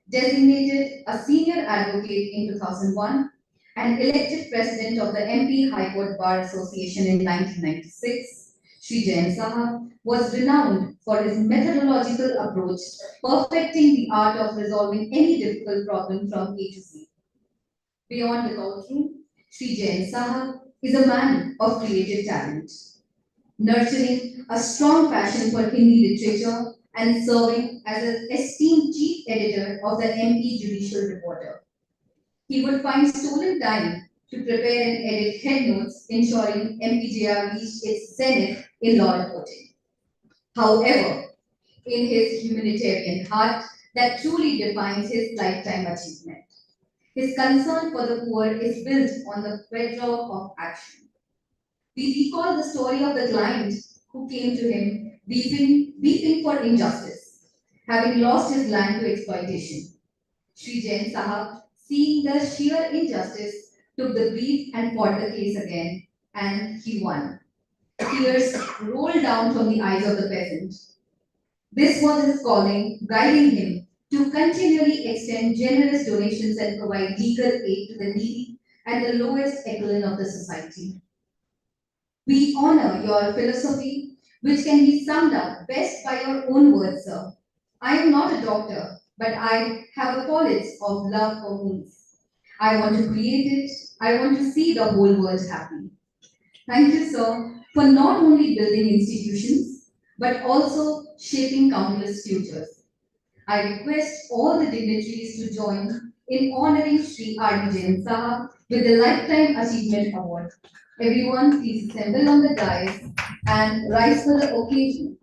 Designated a senior advocate in 2001 and elected president of the MP High Court Bar Association in 1996, Sri Jain Sahab was renowned for his methodological approach, perfecting the art of resolving any difficult problem from A to Z. Beyond the courtroom, Sri Jain Sahab is a man of creative talent, nurturing a strong passion for Hindi literature and serving as an esteemed chief editor of the MP Judicial Reporter. He would find stolen time to prepare and edit headnotes, ensuring MPJR reached its zenith in law reporting. However, in his humanitarian heart that truly defines his lifetime achievement, his concern for the poor is built on the bedrock of action. We recall the story of the client who came to him weeping for injustice, having lost his land to exploitation. Sri Jain Sahab, seeing the sheer injustice, took the brief and fought the case again, and he won. Tears rolled down from the eyes of the peasant. This was his calling, guiding him to continually extend generous donations and provide legal aid to the needy and the lowest echelon of the society. We honor your philosophy, which can be summed up best by your own words, sir. I am not a doctor, but I have a college of love for wounds. I want to create it. I want to see the whole world happy. Thank you, sir, for not only building institutions, but also shaping countless futures. I request all the dignitaries to join in honoring Sri R.D. Jain Sahab with the Lifetime Achievement Award. Everyone, please assemble on the dais and rise for the occasion.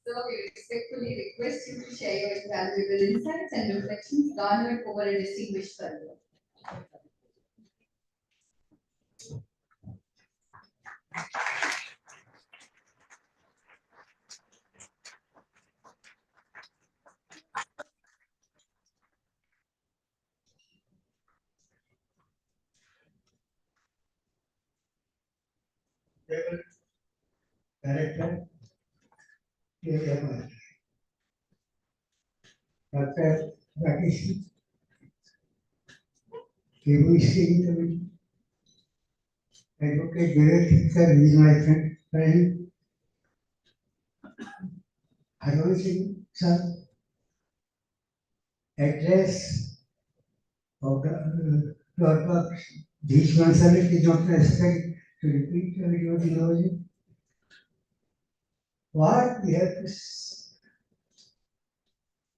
So we respectfully request you to share your valuable insights and reflections garnered over a distinguished career. Director, PIMR, Dr. Rakesh, KVC, Advocate Vivek, sir, he is my friend, Harun Singh, sir, address of the Lord Bhishman sir, it is not necessary to repeat your theology. What we have to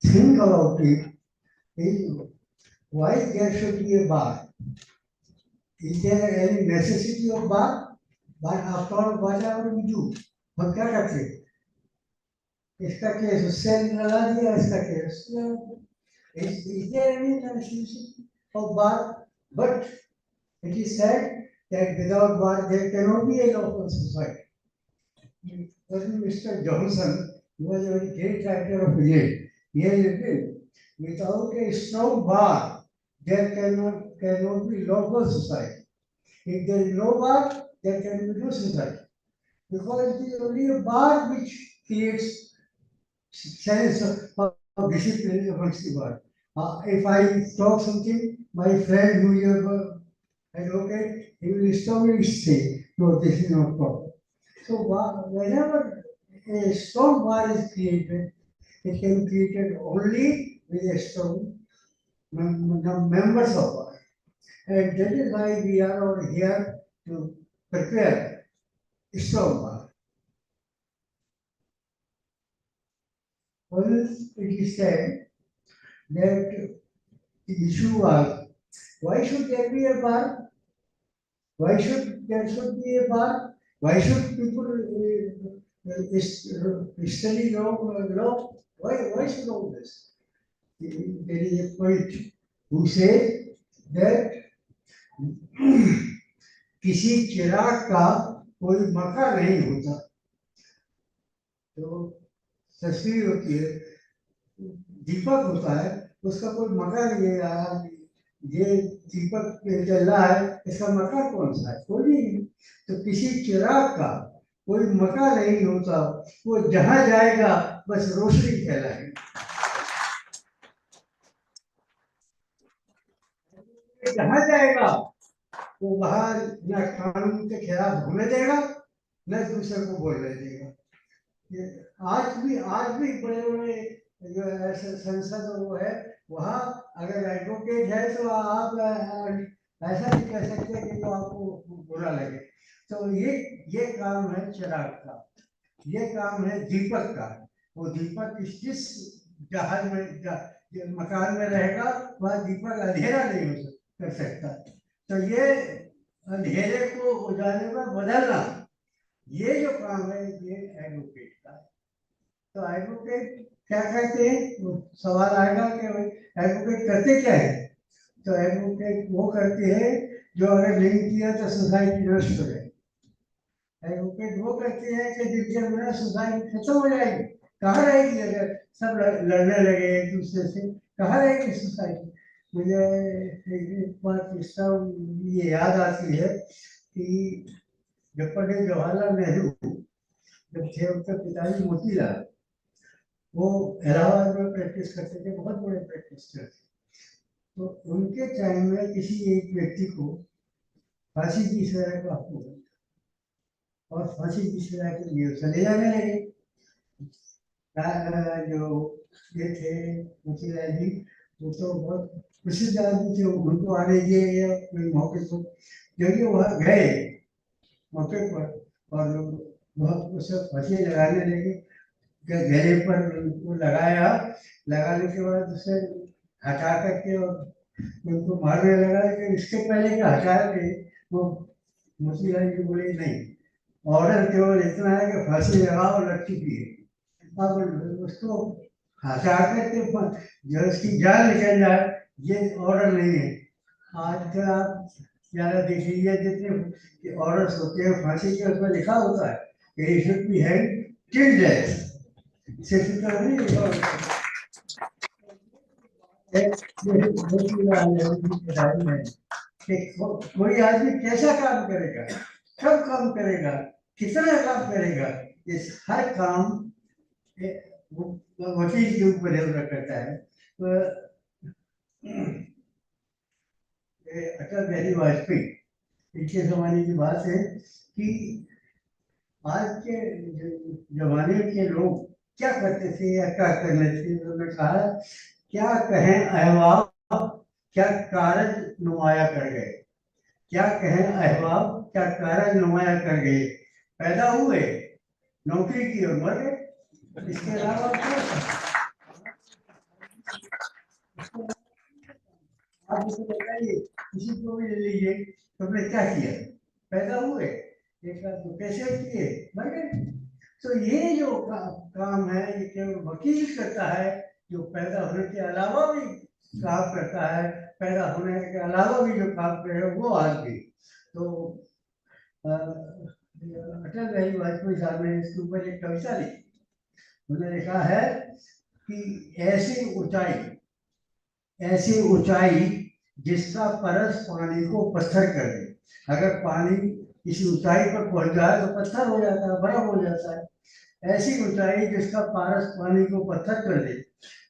think about it is why there should be a bar. Is there any necessity of bar? But after all, whatever we do, हम क्या करते हैं? इसका case उससे लड़ा दिया, इसका case is there any necessity of bar? But it is said that without bar there cannot be a lawful society. Mr. Johnson, who was a very great writer of Village, he has written, without a strong bar, there cannot be lawful society. If there is no bar, there can be no society. Because it is only a bar which creates sense of discipline amongst the bar. If I talk something, my friend who is an advocate, he will strongly say, no, this is not proper. So whenever a strong bar is created, it can be created only with a strong members of bar. And that is why we are all here to prepare a strong bar. Once it is said that the issue was, why should there be a bar? Why should there be a bar? Why should people study law? Why should all this? There is a poet who says that किसी चिराग का कोई मका नहीं होता. तो तस्वीर होती है, दीपक होता है, उसका कोई मका नहीं है. ये दीपक जल रहा है, इसका मका कौन सा है? कोई नहीं. तो किसी चिराग का कोई मका नहीं होता, वो जहां जाएगा बस रोशनी फैलाएगा. जहां जाएगा वो बाहर न कानून के खिलाफ होने देगा, न दूसरे को बोलने देगा. आज भी बड़े बड़े जो ऐसे संसद वो है, वहाँ अगर एडवोकेट है तो आप ऐसा नहीं कह सकते कि जो आपको बुरा लगे. तो ये काम है चिराग का. ये काम है दीपक का। वो दीपक जिस जहाज में मकान में रहेगा वह दीपक अंधेरा नहीं कर सकता। तो ये अंधेरे को उजाले में बदलना, ये जो काम है ये एडवोकेट का है। तो एडवोकेट क्या कहते हैं, वो सवाल आएगा कि एडवोकेट करते क्या है। तो एडवोकेट वो करते हैं जो अगर नहीं किया तो सोसाइटी नष्ट हो जाएगी। एडवोकेट वो करते हैं कि जिनके बिना सोसाइटी खत्म हो जाएगी। कहाँ रहेगी अगर सब लड़ने लगे एक दूसरे से, कहाँ रहेगी सोसाइटी। मुझे एक बार किस्सा ये याद आती है कि जब पंडित जवाहरलाल नेहरू जब थे, उनके पिताजी मोतीलाल, वो इलाहाबाद में प्रैक्टिस करते थे, बहुत बड़े प्रैक्टिस थे। तो उनके टाइम में किसी एक व्यक्ति को फांसी की सजा का हुक्म हुआ और फांसी की सजा के लिए चले जाने लगे। जो ये थे मोतीलाल जी, वो तो बहुत प्रसिद्ध आदमी थे, उनको आने दिए या कोई मौके पर जब ये वहाँ गए मौके पर और बहुत उसे फांसी लगाने लगे, गले पर उनको लगाया, लगाने के बाद उसे हटा करके और उनको मारने लगा। लेकिन इसके पहले क्या हटाया थे वो मोतीलाल जी बोले नहीं, ऑर्डर केवल इतना है कि फांसी लगाओ और लट्ठी पिए। अब उसको हटा करके जो उसकी जान निकल जाए, ये ऑर्डर नहीं है। आजकल आप ज़्यादा देख लीजिए, जितने ऑर्डर्स होते हैं फांसी के, उसमें लिखा होता है कि he should be hanged till death। सिर्फ इतना नहीं, और कोई आदमी कैसा काम करेगा, कब काम करेगा, कितना काम करेगा, इस हर काम वकील के ऊपर निर्भर करता है। तो अटल बिहारी वाजपेयी, इनके जमाने की बात है कि आज के जमाने के लोग क्या करते थे या क्या करने थे। उन्होंने कहा क्या कहें अहबाब, क्या कारज नुमाया कर गए। क्या कहें अहबाब, क्या कारज नुमाया कर गए। पैदा हुए, नौकरी की और मर गए। इसके अलावा आप इसे बताइए, किसी को भी ले लीजिए, तुमने क्या किया। पैदा हुए, एक आध कैसे किए, मर गए। तो ये जो काम है ये केवल वकील करता है, जो पैदा होने के अलावा भी काम करता है। पैदा होने के अलावा भी जो काम करे वो आदमी। तो अटल बिहारी वाजपेयी साहब ने इसके ऊपर एक कविता लिखी। उन्होंने लिखा है कि ऐसी ऊंचाई जिसका परस पानी को पत्थर कर दे। अगर पानी किसी ऊंचाई पर पहुंच जाए तो पत्थर हो जाता है, बर्फ हो जाता है। ऐसी ऊंचाई जिसका पारस पानी को पत्थर कर दे,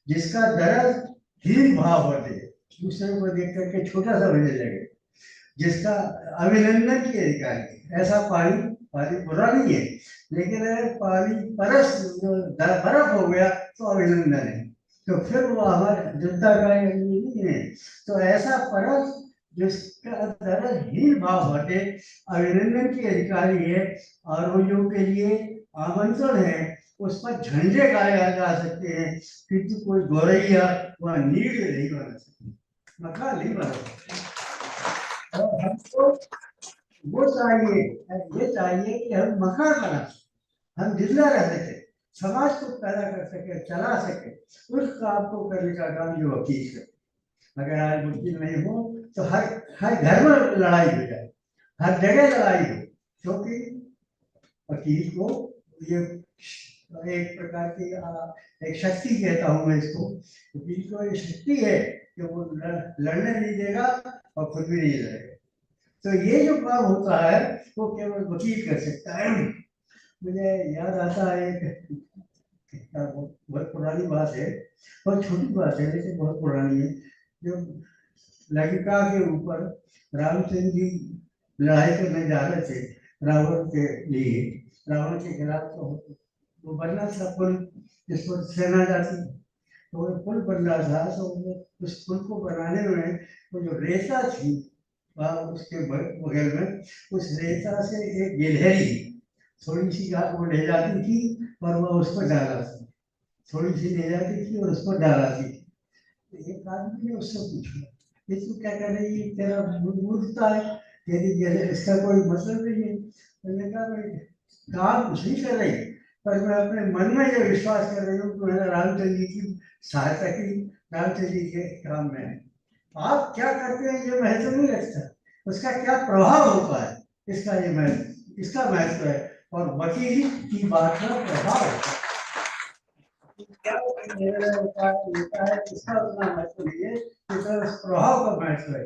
जिसका दर्द हीन भाव भर दे, दूसरे को देख करके छोटा सा समझने लगे, जिसका अभिनंदन की अधिकारी। ऐसा पानी, पानी बुरा नहीं है, लेकिन अगर पानी परस बर्फ हो गया तो अभिनंदन है, तो फिर वो हमारे जनता का नहीं है। तो ऐसा परस जिसका दर्द हीन भाव भटे, अभिनंदन की अधिकारी है, और वो जो के लिए आमंत्रण है, उस पर झंडे गाए जा सकते हैं, किंतु कोई गौरैया वह नीड नहीं बना सकती, मकान नहीं बना सकती। और हमको वो चाहिए, ये चाहिए कि हम मकान बना सकें, हम जिंदा रह सके, समाज को पैदा कर सके, चला सके। उस काम को करने का काम जो वकील करे। अगर आज वकील नहीं हो तो हर घर में लड़ाई हो जाए, हर जगह लड़ाई हो, क्योंकि वकील को ये एक प्रकार की एक शक्ति कहता हूँ मैं इसको। वकील को ये शक्ति है कि वो लड़ने नहीं देगा और खुद भी नहीं लड़ेगा। तो ये जो काम होता है वो केवल वकील कर सकता है। मुझे याद आता है एक बहुत पुरानी बात है, बहुत छोटी बात है लेकिन बहुत पुरानी है। जो लंका के ऊपर रामचंद्र जी लड़ाई करने जा रहे थे रावण के लिए, रावण के खिलाफ। तो वो बनना था पुल जिस पर सेना जाती, तो वो पुल बन रहा था। तो उस पुल को बनाने में वो जो रेता थी उसके बगल में, उस रेता से एक गिलहरी थोड़ी सी वो ले जाती थी और वो उसको डालाती, थोड़ी सी ले जाती थी और उसको डालाती थी। तो एक आदमी ने उससे पूछा, ये तू क्या कर रही है, तेरा मूर्खता है, तेरी इसका कोई मतलब नहीं है। मैंने कहा भाई काम कुछ नहीं कर रही, पर मैं अपने मन में ये विश्वास कर रही हूँ कि मैंने रामचंद्र जी की सहायता की, रामचंद्र जी के काम में। आप क्या करते हैं ये महत्व नहीं रखता, उसका क्या प्रभाव होता है, इसका ये महत्व, इसका महत्व है। और वकील की बात का प्रभाव होता है, क्या होता है इसका उतना महत्व नहीं है जितना उस प्रभाव का महत्व है।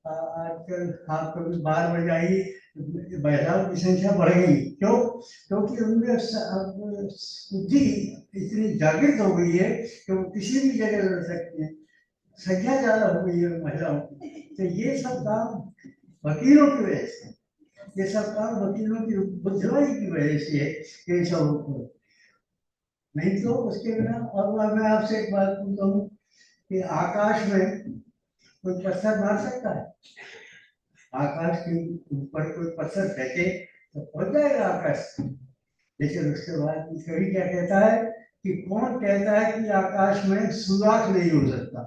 आजकल आप कभी बाहर में जाइए, महिलाओं की संख्या बढ़ गई, क्यों? क्योंकि उनमें बुद्धि इतनी जागृत हो गई है कि वो किसी भी जगह लड़ सकती है, संख्या ज्यादा हो गई है महिलाओं की। तो ये सब काम वकीलों की वजह से, ये सब काम वकीलों की बुद्धिमानी की वजह से है, ये सब नहीं तो उसके बिना। और मैं आपसे एक बात पूछता हूँ कि आकाश में कोई पत्थर मार सकता है? आकाश के ऊपर कोई पत्थर फेंके तो पहुंच जाएगा आकाश, लेकिन उसके बाद कवि क्या कहता है कि कौन कहता है कि आकाश में सुराख नहीं हो सकता,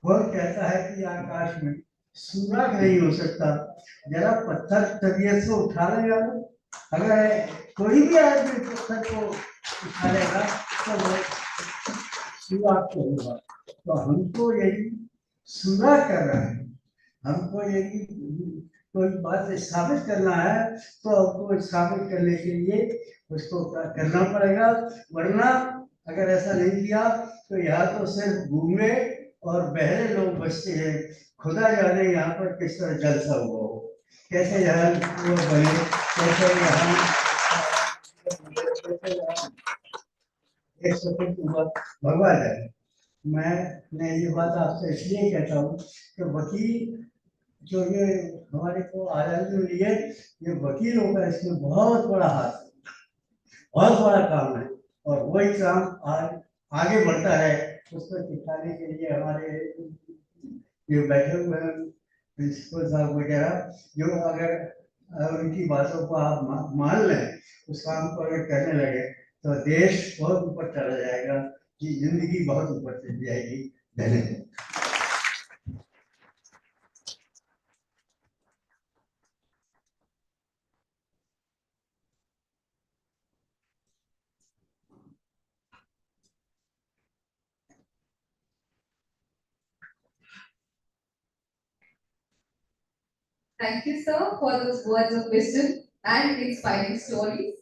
कौन कहता है कि आकाश में सुराख नहीं हो सकता? जरा पत्थर तबीयत से उठा लेगा, अगर कोई भी आदमी पत्थर को उठा लेगा तो वो सुराख तो होगा। तो हमको यही सुराख कर रहा है, हमको यही कोई बात साबित करना है, तो हमको साबित करने के लिए उसको करना पड़ेगा। वरना अगर ऐसा नहीं किया तो यहाँ तो सिर्फ घूमे और बहरे लोग बचते हैं, खुदा जाने यहाँ पर किस तरह जलसा हुआ हो, कैसे यहाँ वो बने, कैसे यहाँ एक स्वतंत्र हुआ, भगवान जाने। मैं ये बात आपसे इसलिए कहता हूँ कि वकील जो ये हमारे को आजादी मिली है, ये वकीलों का इसमें बहुत बड़ा हाथ है, बहुत बड़ा काम है। और वही काम आज आगे बढ़ता है, उसको सिखाने के लिए हमारे ये बैठे हुए हैं प्रिंसिपल साहब वगैरह, जो अगर उनकी बातों को आप मान लें, उस काम को अगर करने लगे तो देश बहुत ऊपर चला जाएगा, कि जिंदगी बहुत ऊपर चली जाएगी। धन्यवाद। Thank you, sir, for those words of wisdom and inspiring stories.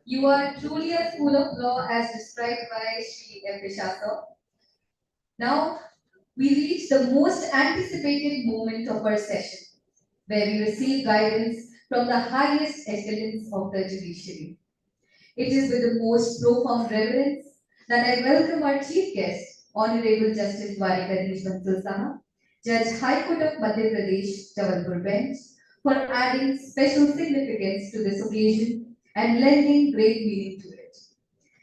You are truly a school of law as described by Sri Epesha, sir. Now, we reach the most anticipated moment of our session, where we receive guidance from the highest echelons of the judiciary. It is with the most profound reverence that I welcome our chief guest, Honorable Justice Valedictory Bansal Saha, Judge High Court of Madhya Pradesh, Jabalpur Bench, for adding special significance to this occasion and lending great meaning to it.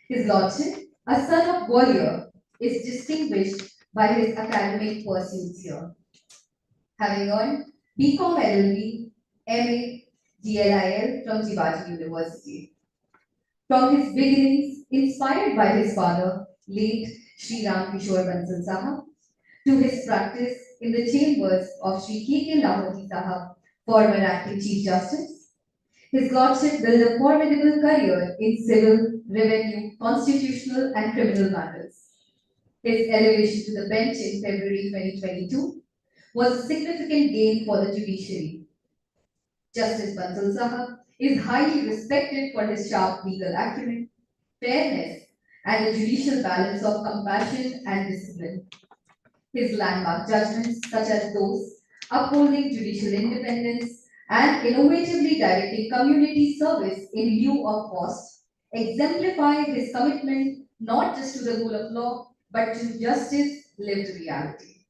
His Lordship, a son of warrior, is distinguished by his academic pursuits here, having earned BCom LLB, MA, DLIL from Jivaji University. From his beginnings, inspired by his father, late Sri Ram Kishore Bansal Sahab, to his practice in the chambers of Sri K.K. Lahoti Sahab, former acting Chief Justice, his Lordship built a formidable career in civil, revenue, constitutional, and criminal matters. His elevation to the bench in February 2022 was a significant gain for the judiciary. Justice Bansal Sahab is highly respected for his sharp legal acumen, fairness, and the judicial balance of compassion and discipline. His landmark judgments, such as those upholding judicial independence and innovatively directing community service in lieu of cost, exemplify his commitment not just to the rule of law, but to justice lived reality.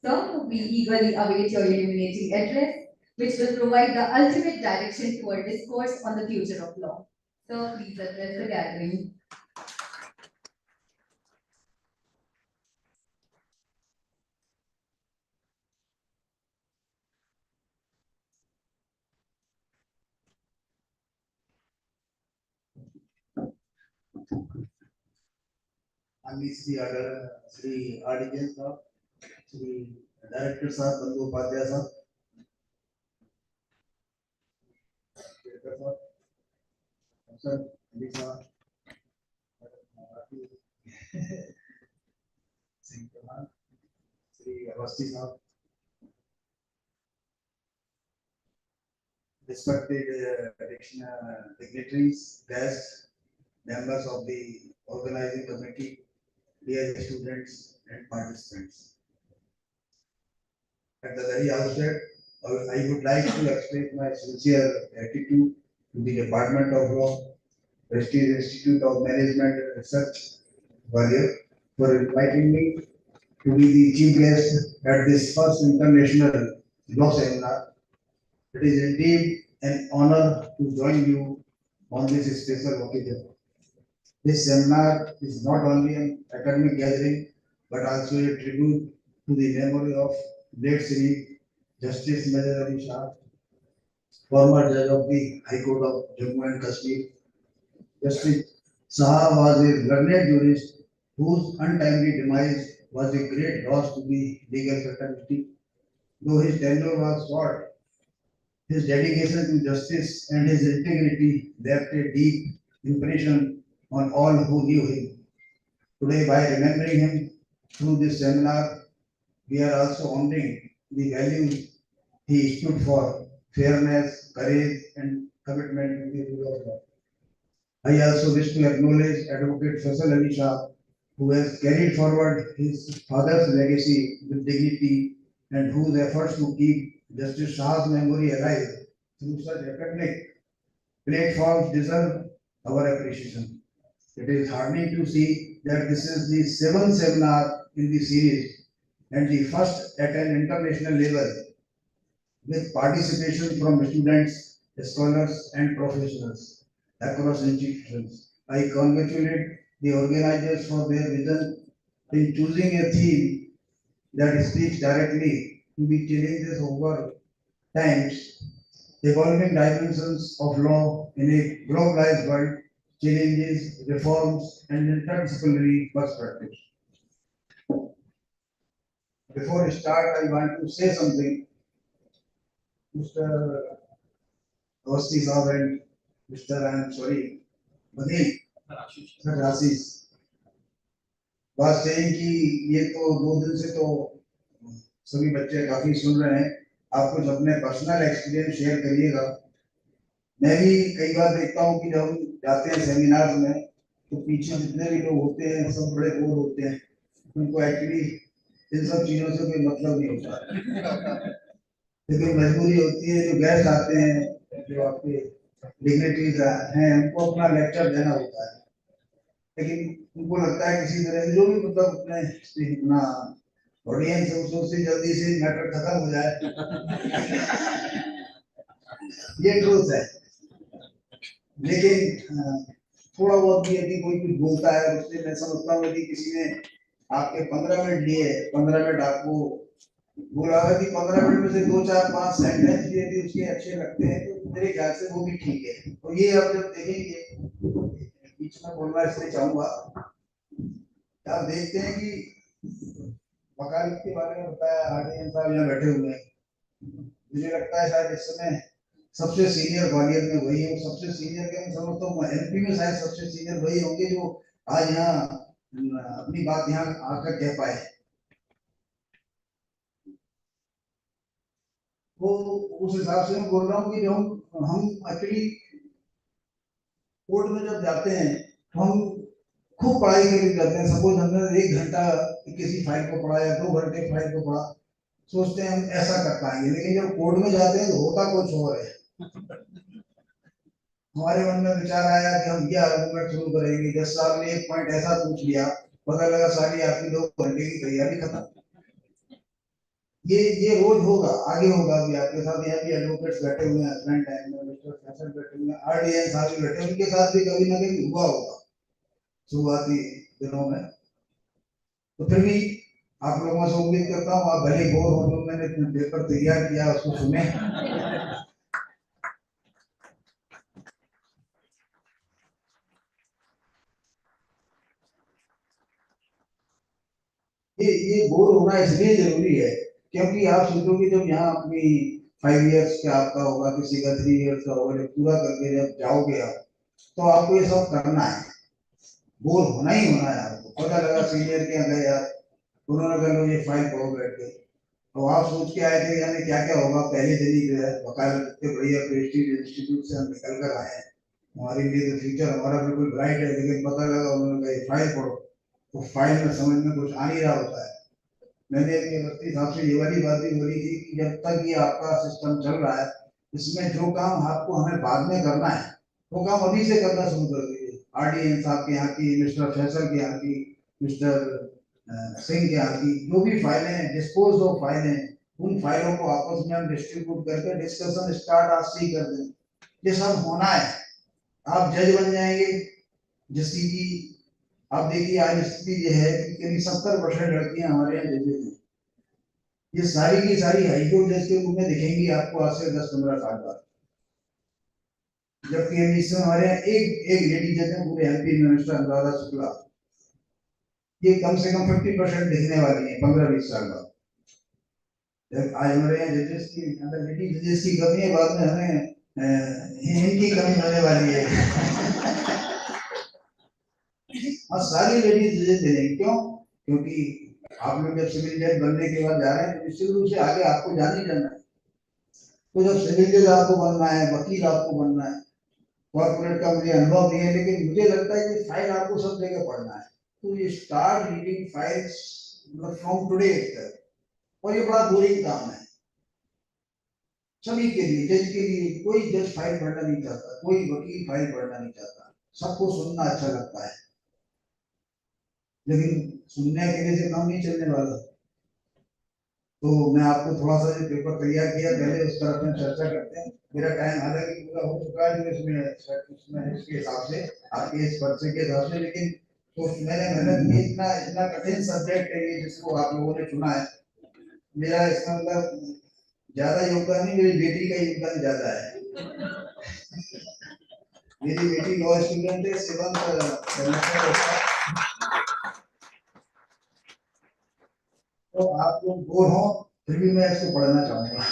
Sir, we eagerly await your illuminating address, which will provide the ultimate direction to our discourse on the future of law. Sir, please address the gathering. माननीय Shri RDN साहब, Shri director साहब बंदोपाध्याय साहब, अफसर अली साहब, श्री अवस्थी साहब, respected dignitaries, guests, members of the organizing committee, dear students and participants. At the very outset, I would like to express my sincere gratitude to the Department of Law, Prestige Institute of Management and Research, Gwalior, for inviting me to be the chief guest at this first international law seminar. It is indeed an honor to join you on this special occasion. This seminar is not only an academic gathering, but also a tribute to the memory of late Sri Justice Major Ali Shah, former judge of the High Court of Jammu and Kashmir. Justice Shah was a learned jurist whose untimely demise was a great loss to the legal fraternity. Though his tenure was short, his dedication to justice and his integrity left a deep impression on all who knew him. Today, by remembering him through this seminar, we are also honoring the values he stood for: fairness, courage, and commitment to the rule of law. I also wish to acknowledge Advocate Faisal Ali Shah, who has carried forward his father's legacy with dignity and whose efforts to keep Justice Shah's memory alive through such academic platforms deserve our appreciation. It is heartening to see that this is the seventh seminar in the series and the first at an international level, with participation from students, scholars, and professionals across institutions. I congratulate the organizers for their vision in choosing a theme that speaks directly to the challenges over times, evolving dimensions of law in a globalized world, challenges, reforms, and interdisciplinary perspectives. Before I start, I want to say something. Mr. Awasthi Saab and Mr. Badil, Sir Ashish, बात saying कि ये तो 2 दिन से तो सभी बच्चे काफी सुन रहे हैं, आप कुछ अपने पर्सनल एक्सपीरियंस शेयर करिएगा। मैं भी कई बार देखता हूँ कि जब हम जाते हैं सेमिनार में तो पीछे जितने भी लोग होते हैं सब बड़े बोर होते हैं, उनको एक्चुअली इन सब चीजों से कोई मतलब नहीं होता, लेकिन मजबूरी होती है जो गेस्ट आते हैं, जो आपके डिग्निटरीज हैं, उनको अपना लेक्चर देना होता है, लेकिन उनको लगता है किसी तरह से जो भी मतलब अपना ऑडियंस है उससे जल्दी से मैटर खत्म हो जाए। ये ट्रूथ है, लेकिन थोड़ा बहुत भी यदि कोई कुछ बोलता है उससे मैं समझता हूँ यदि किसी ने आपके 15 मिनट लिए, 15 मिनट आपको बोला है कि 15 मिनट में से 2, 4, 5 सेंटेंस भी यदि उसके अच्छे लगते हैं तो मेरे ख्याल से वो भी ठीक है। और ये आप जब देखेंगे, बीच में बोलना इसलिए चाहूंगा, आप देखते हैं कि वकालत के बारे में बताया, आरडीएन साहब यहाँ बैठे हुए हैं, मुझे लगता है शायद इस समय सबसे सीनियर ग्वालियर में वही है, सबसे सीनियर के मैं समझता हूँ एमपी में शायद सबसे सीनियर वही होंगे जो आज यहाँ अपनी बात यहाँ आकर कह पाए। वो उस हिसाब से मैं बोल रहा हूँ कि जो हम एक्चुअली कोर्ट में जब जाते हैं तो हम खूब पढ़ाई करके जाते हैं। सपोज हमने 1 घंटा किसी फाइल को पढ़ा या 2 घंटे फाइल को पढ़ा, सोचते हैं हम ऐसा कर पाएंगे, लेकिन जब कोर्ट में जाते हैं तो होता कुछ और है। हमारे मन में विचार आया कि हम ये आर्गुमेंट शुरू करेंगे, 10 साल ने एक पॉइंट ऐसा पूछ लिया, पता लगा सारी आपकी 2 घंटे की तैयारी खत्म। ये रोज होगा, आगे होगा भी आपके साथ। यहाँ भी एडवोकेट्स बैठे हुए हैं, हस्बैंड टाइम में मिस्टर फैसल बैठे हुए हैं, आरडीएन साहब भी बैठे, उनके साथ भी कभी ना कभी हुआ होगा शुरुआती दिनों में। तो फिर भी आप लोगों से उम्मीद करता हूँ आप भले बोर हो, जो मैंने पेपर तैयार किया उसको सुने। ये बोर होना इसलिए जरूरी है क्योंकि आप सोचोगे जब यहाँ अपनी 5 इयर्स का आपका होगा, किसी का 3 इयर्स का होगा, जब पूरा करके जब जाओगे आप, तो आपको ये सब करना है, बोर होना ही होना है आपको। पता लगा सीनियर के यहाँ गए आप, उन्होंने कहा लो ये फाइल पढ़ो बैठ के, तो आप सोच के आए थे यानी क्या क्या होगा, पहले दिन ही जो है वकालत इतने बढ़िया प्रेस्टीज इंस्टीट्यूट से हम निकल कर आए हैं, हमारे लिए तो फ्यूचर हमारा बिल्कुल ब्राइट है, लेकिन पता लगा उन्होंने कहा ये फाइल पढ़ो, तो फाइल में समझ में कुछ आ नहीं रहा होता है। मैंने अपने व्यक्ति हिसाब से ये वाली बात भी बोली थी कि जब तक ये आपका सिस्टम चल रहा है, इसमें जो काम आपको हमें बाद में करना है वो काम अभी से करना शुरू कर दीजिए। RDN साहब के यहाँ की, मिस्टर फैसल के यहाँ की, मिस्टर सिंह के यहाँ की जो भी फाइलें डिस्पोज ऑफ फाइलें, उन फाइलों को आपस में हम डिस्ट्रीब्यूट करके डिस्कशन स्टार्ट आज से ही कर दें। ये सब होना है, आप जज बन जाएंगे जिसकी की आप देखिए आज स्थिति ये है कि करीब 70% लड़कियां हमारे यहाँ जजेज हैं। ये सारी की सारी हाईकोर्ट जज के रूप में दिखेंगी आपको आज से 10-15 साल बाद, जबकि हम इसमें हमारे यहाँ एक लेडी जज है पूरे MP में, मिस्टर अनुराधा शुक्ला, ये कम से कम 50% दिखने वाली है 15-20 साल बाद। जब आज हमारे यहाँ जजेस की अंदर लेडी जजेस की कमी है, बाद में हमें इनकी कमी होने वाली है। और सारी लेडीज जजेस देंगे, क्यों? क्योंकि आप लोग जब सिविल जज बनने के बाद जा रहे हैं तो निश्चित रूप से आगे आपको जान ही जाना है, तो जब सिविल जज आपको बनना है, वकील आपको बनना है, कॉर्पोरेट का मुझे अनुभव नहीं है, लेकिन मुझे लगता है कि फाइल आपको सब जगह पढ़ना है, तो ये start reading files from today itself, और ये बड़ा बोरिंग काम है सभी के लिए, जज के लिए। कोई जज फाइल पढ़ना नहीं चाहता, कोई वकील फाइल पढ़ना नहीं चाहता, सबको सुनना अच्छा लगता है, लेकिन सुनने अकेले से काम नहीं चलने वाला। तो मैं आपको थोड़ा सा जो पेपर तैयार किया, पहले उस पर अपने चर्चा करते हैं। मेरा टाइम हालांकि पूरा हो चुका है जो इसमें इसके हिसाब से, आपके इस पर्चे के हिसाब से, लेकिन तो मैंने मेहनत की, इतना इतना कठिन सब्जेक्ट है ये जिसको आप लोगों ने चुना है। मेरा इसका मतलब ज्यादा योगदान नहीं, मेरी बेटी का योगदान ज्यादा है। मेरी बेटी लॉ स्टूडेंट है, 7th सेमेस्टर होता। तो आप लोग बोर हो फिर भी मैं इसको पढ़ना चाहूंगा।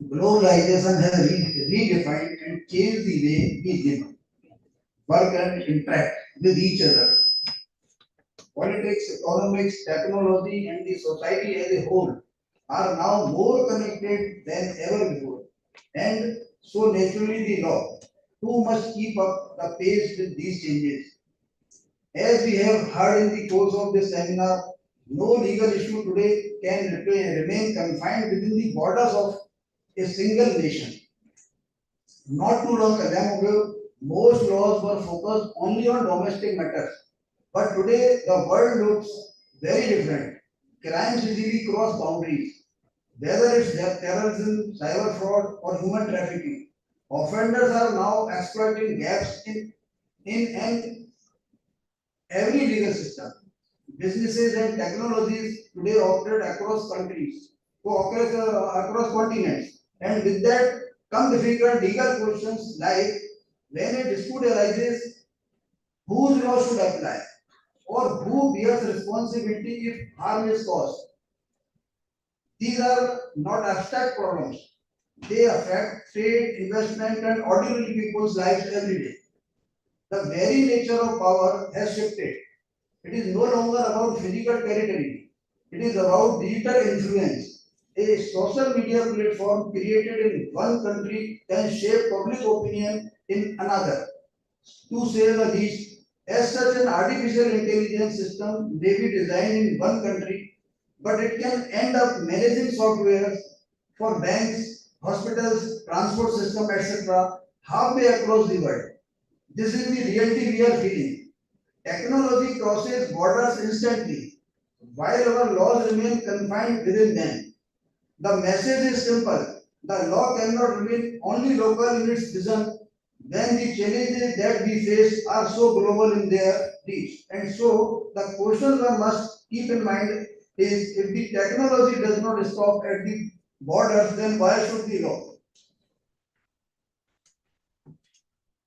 Globalization has redefined and changed the way we live, work and interact with each other. Politics, economics, technology and the society as a whole are now more connected than ever before. And so naturally the law too must keep up the pace with these changes. As we have heard in the course of this seminar, no legal issue today can remain confined within the borders of a single nation. Not too long ago, most laws were focused only on domestic matters. But today, the world looks very different. Crimes easily cross boundaries. Whether it's terrorism, cyber fraud, or human trafficking, offenders are now exploiting gaps in every legal system. Businesses and technologies today operate across countries, across continents, and with that come difficult legal questions like when a dispute arises, whose law should apply, or who bears responsibility if harm is caused. These are not abstract problems. They affect trade, investment, and ordinary people's lives every day. The very nature of power has shifted. It is no longer about physical territory. It is about digital influence. A social media platform created in one country can shape public opinion in another. To say the least, as such an artificial intelligence system may be designed in one country, but it can end up managing software for banks, hospitals, transport system, etc. halfway across the world. This is the reality we are feeling. Technology crosses borders instantly, while our laws remain confined within them. The message is simple. The law cannot remain only local in its vision when the challenges that we face are so global in their reach. And so, the question one must keep in mind is if the technology does not stop at the borders, then why should the law?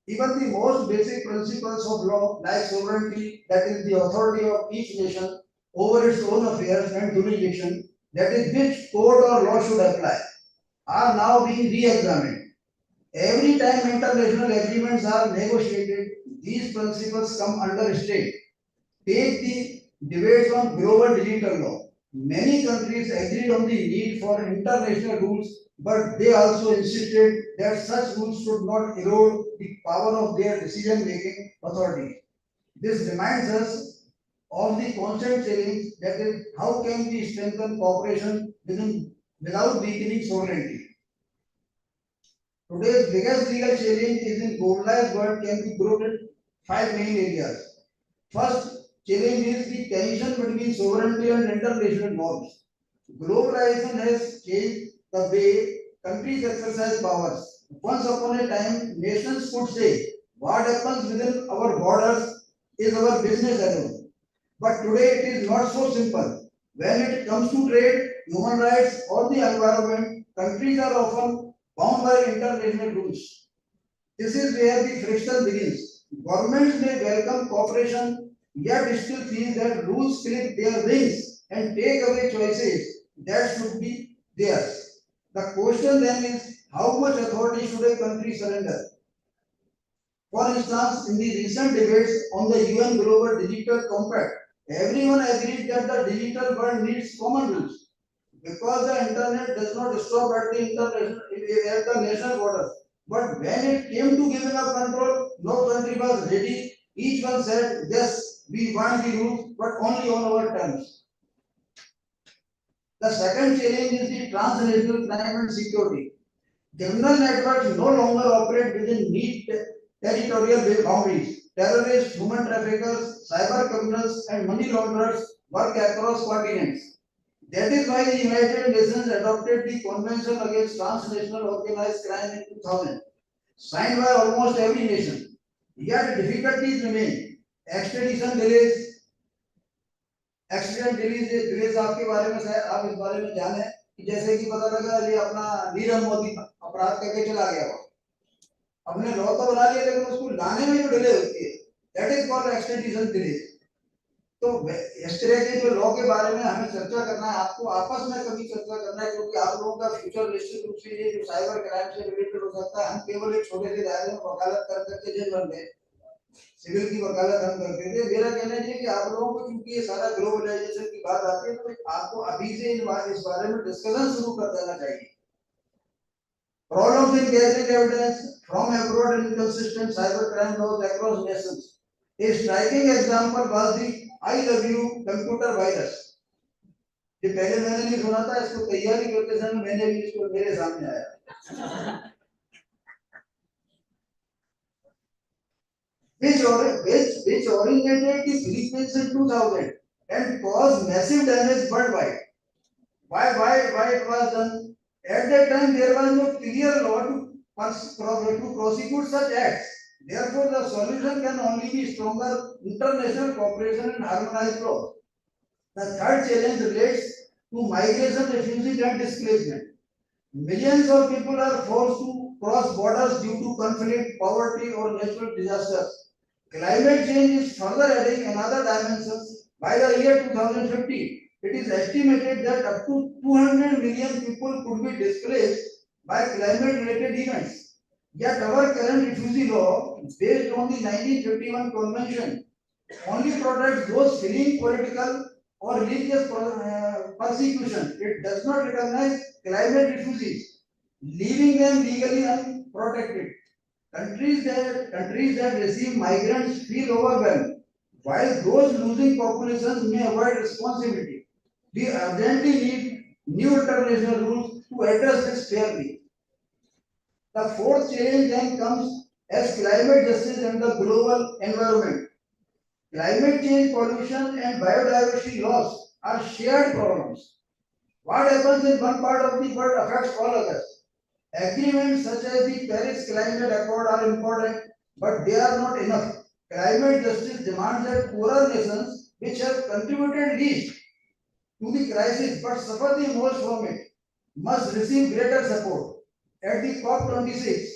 Even the most basic principles of law, like sovereignty, that is the authority of each nation over its own affairs and jurisdiction, that is which code or law should apply, are now being re-examined. Every time international agreements are negotiated, these principles come under strain. Take the debates on global digital law. Many countries agreed on the need for international rules, but they also insisted that such rules should not erode the power of their decision-making authority. This reminds us of the constant challenge, that is, how can we strengthen cooperation without weakening sovereignty? Today's biggest legal challenge is in globalized world can be grouped in five main areas. First challenge is the tension between sovereignty and international norms. Globalization has changed the way countries exercise powers. Once upon a time, nations could say, what happens within our borders is our business alone. But today it is not so simple. When it comes to trade, human rights, or the environment, countries are often bound by international rules. This is where the friction begins. Governments may welcome cooperation, yet still feel that rules clip their wings and take away choices that should be theirs. The question then is, how much authority should a country surrender? For instance, in the recent debates on the UN Global Digital Compact, everyone agreed that the digital world needs common rules because the internet does not stop at the national borders. But when it came to giving up control, no country was ready. Each one said, yes, we want the rules, but only on our terms. The second challenge is the transnational crime and security. Criminal networks no longer operate within neat territorial boundaries. Terrorists, human traffickers, cyber criminals, and money launderers work across continents. That is why the United Nations adopted the Convention Against Transnational Organized Crime in 2000, signed by almost every nation. Yet difficulties remain. Extradition delays, accident delays आपके बारे में शायद आप इस बारे में जाने कि जैसे कि पता लगा ये अपना नीरव मोदी अपराध करके चला गया वो हमने लॉ तो बना लिया लेकिन उसको लाने में जो डिले होती है that is called extradition delay. तो इस तरह के जो लॉ के बारे में हमें चर्चा करना है, आपको आपस में कभी चर्चा करना है, क्योंकि आप लोगों का फ्यूचर निश्चित रूप से ये जो साइबर क्राइम से रिलेटेड हो सकता है। हम केवल एक छोटे से दायरे में वकालत कर करके जज बन गए, सिविल की वकालत हम करते थे। मेरा कहना है कि आप लोगों को क्योंकि ये सारा ग्लोबलाइजेशन की बात आती है तो आपको अभी से इस बारे में डिस्कशन शुरू कर देना चाहिए। Problems in gathering evidence from abroad and inconsistent cybercrime laws across nations. A striking example was the I love you computer virus. ये पहले मैंने नहीं सुना था, इसको तैयारी करते समय मैंने भी इसको मेरे सामने आया। which originated the Philippines in 2000 and caused massive damage worldwide. Why it was done? At that time there was no clear law to prosecute such acts. Therefore, the solution can only be stronger international cooperation and harmonized law. The third challenge relates to migration, refugee and displacement. Millions of people are forced to cross borders due to conflict, poverty or natural disasters. Climate change is further adding another dimension. By the year 2050, it is estimated that up to 200 million people could be displaced by climate-related events. Yet our current refugee law, based on the 1951 Convention, only protects those fleeing political or religious persecution. It does not recognize climate refugees, leaving them legally unprotected. Countries that receive migrants feel overwhelmed, while those losing populations may avoid responsibility. We urgently need new international rules to address this fairly. The fourth challenge then comes as climate justice and the global environment. Climate change, pollution, and biodiversity loss are shared problems. What happens in one part of the world affects all others. Agreements such as the Paris Climate Accord are important, but they are not enough. Climate justice demands that poorer nations, which have contributed least to the crisis but suffer the most from it, must receive greater support. At the COP26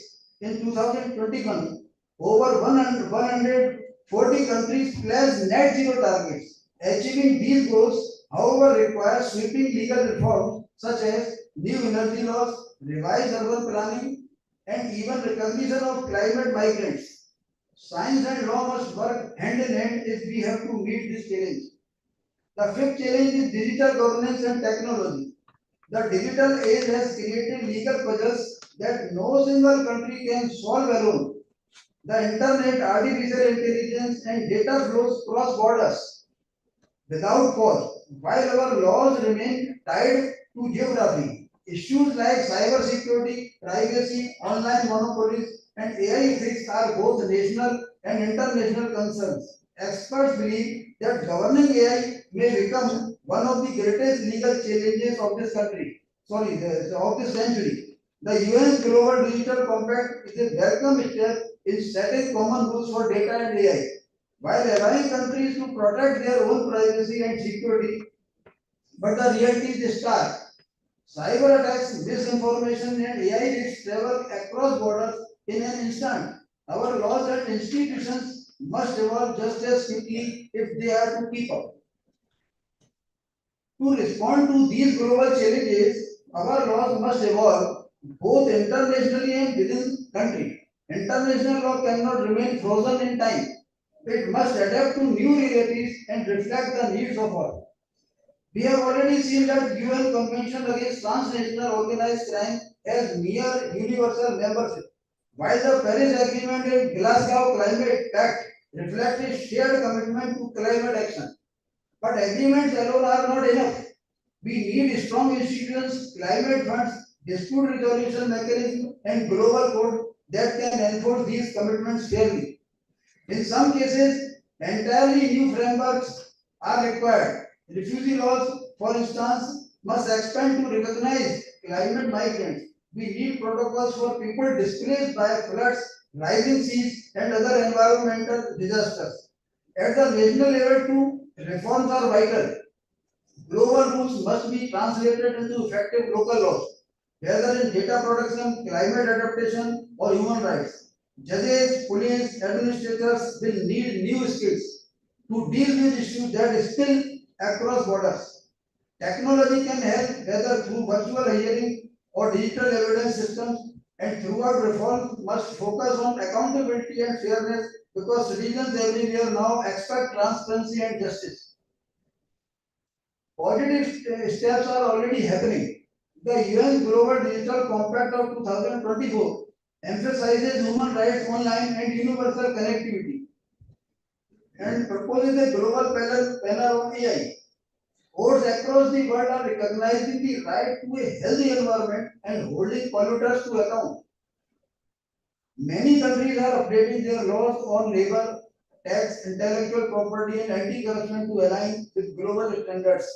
in 2021, over 140 countries pledge net zero targets. Achieving these goals, however, requires sweeping legal reforms such as new energy laws, revised urban planning, and even recognition of climate migrants. Science and law must work hand in hand if we have to meet this challenge. The fifth challenge is digital governance and technology. The digital age has created legal puzzles that no single country can solve alone. The internet, artificial intelligence, and data flows cross borders without pause. While our laws remain tied to geography, issues like cyber security, privacy, online monopolies, and AI ethics are both national and international concerns. Experts believe that governing AI may become one of the greatest legal challenges of this country. Of this century. The UN's Global Digital Compact is a welcome step in setting common rules for data and AI. While allowing countries to protect their own privacy and security, but the reality is stark. Cyber attacks, misinformation, and AI risks travel across borders in an instant. Our laws and institutions must evolve just as quickly if they are to keep up. To respond to these global challenges, our laws must evolve both internationally and within country. International law cannot remain frozen in time. It must adapt to new realities and reflect the needs of all. We have already seen that UN Convention Against Transnational Organized Crime has near universal membership, while the Paris Agreement and Glasgow Climate Pact reflect a shared commitment to climate action. But agreements alone are not enough. We need strong institutions, climate funds, dispute resolution mechanism, and global code that can enforce these commitments fairly. In some cases, entirely new frameworks are required. Refugee laws, for instance, must expand to recognize climate migrants. We need protocols for people displaced by floods, rising seas, and other environmental disasters. At the national level, too, reforms are vital. Global rules must be translated into effective local laws, whether in data protection, climate adaptation, or human rights. Judges, police, administrators will need new skills to deal with issues that spill across borders. Technology can help whether through virtual hearing or digital evidence systems, and throughout reform must focus on accountability and fairness because citizens everywhere now expect transparency and justice. Positive steps are already happening. The UN Global Digital Compact of 2024 emphasizes human rights online and universal connectivity and proposes a global panel on AI. Courts across the world are recognizing the right to a healthy environment and holding polluters to account. Many countries are updating their laws on labor, tax, intellectual property, and anti-corruption to align with global standards.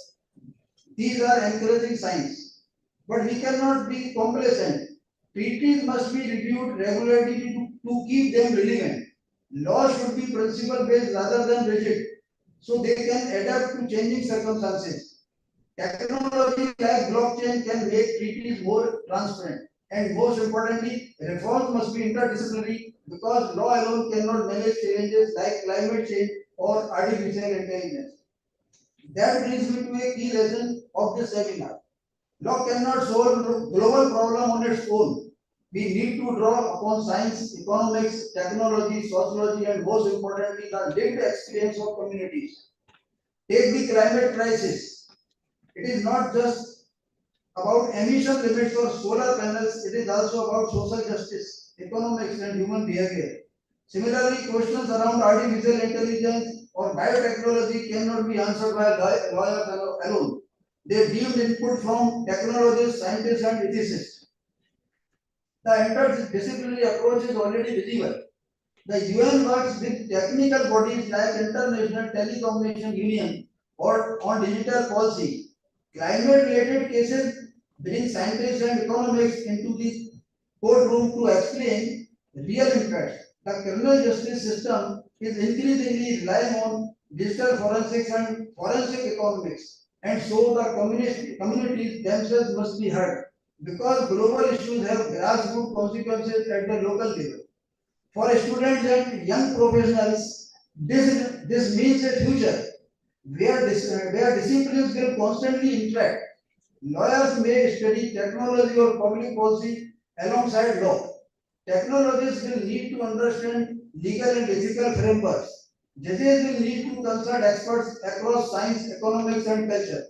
These are encouraging signs, but we cannot be complacent. Treaties must be reviewed regularly to keep them relevant. Laws should be principle-based rather than rigid, so they can adapt to changing circumstances. Technology like blockchain can make treaties more transparent. And most importantly, reforms must be interdisciplinary because law alone cannot manage challenges like climate change or artificial intelligence. That brings me to a key lesson of this seminar. Law cannot solve global problem on its own. We need to draw upon science, economics, technology, sociology, and most importantly, the lived experience of communities. Take the climate crisis. It is not just about emission limits or solar panels, it is also about social justice, economics, and human behavior. Similarly, questions around artificial intelligence or biotechnology cannot be answered by lawyers alone. They need input from technologists, scientists, and ethicists. The interdisciplinary approach is already visible. The UN works with technical bodies like International Telecommunication Union or on digital policy. Climate-related cases bring scientists and economics into the courtroom to explain real impacts. The criminal justice system is increasingly relying on digital forensics and forensic economics, and so the communities themselves must be heard because global issues have grassroots consequences at the local level. For students and young professionals, this means a future where disciplines will constantly interact. Lawyers may study technology or public policy alongside law. Technologists will need to understand legal and ethical frameworks. Judges will need to consult experts across science, economics, and culture.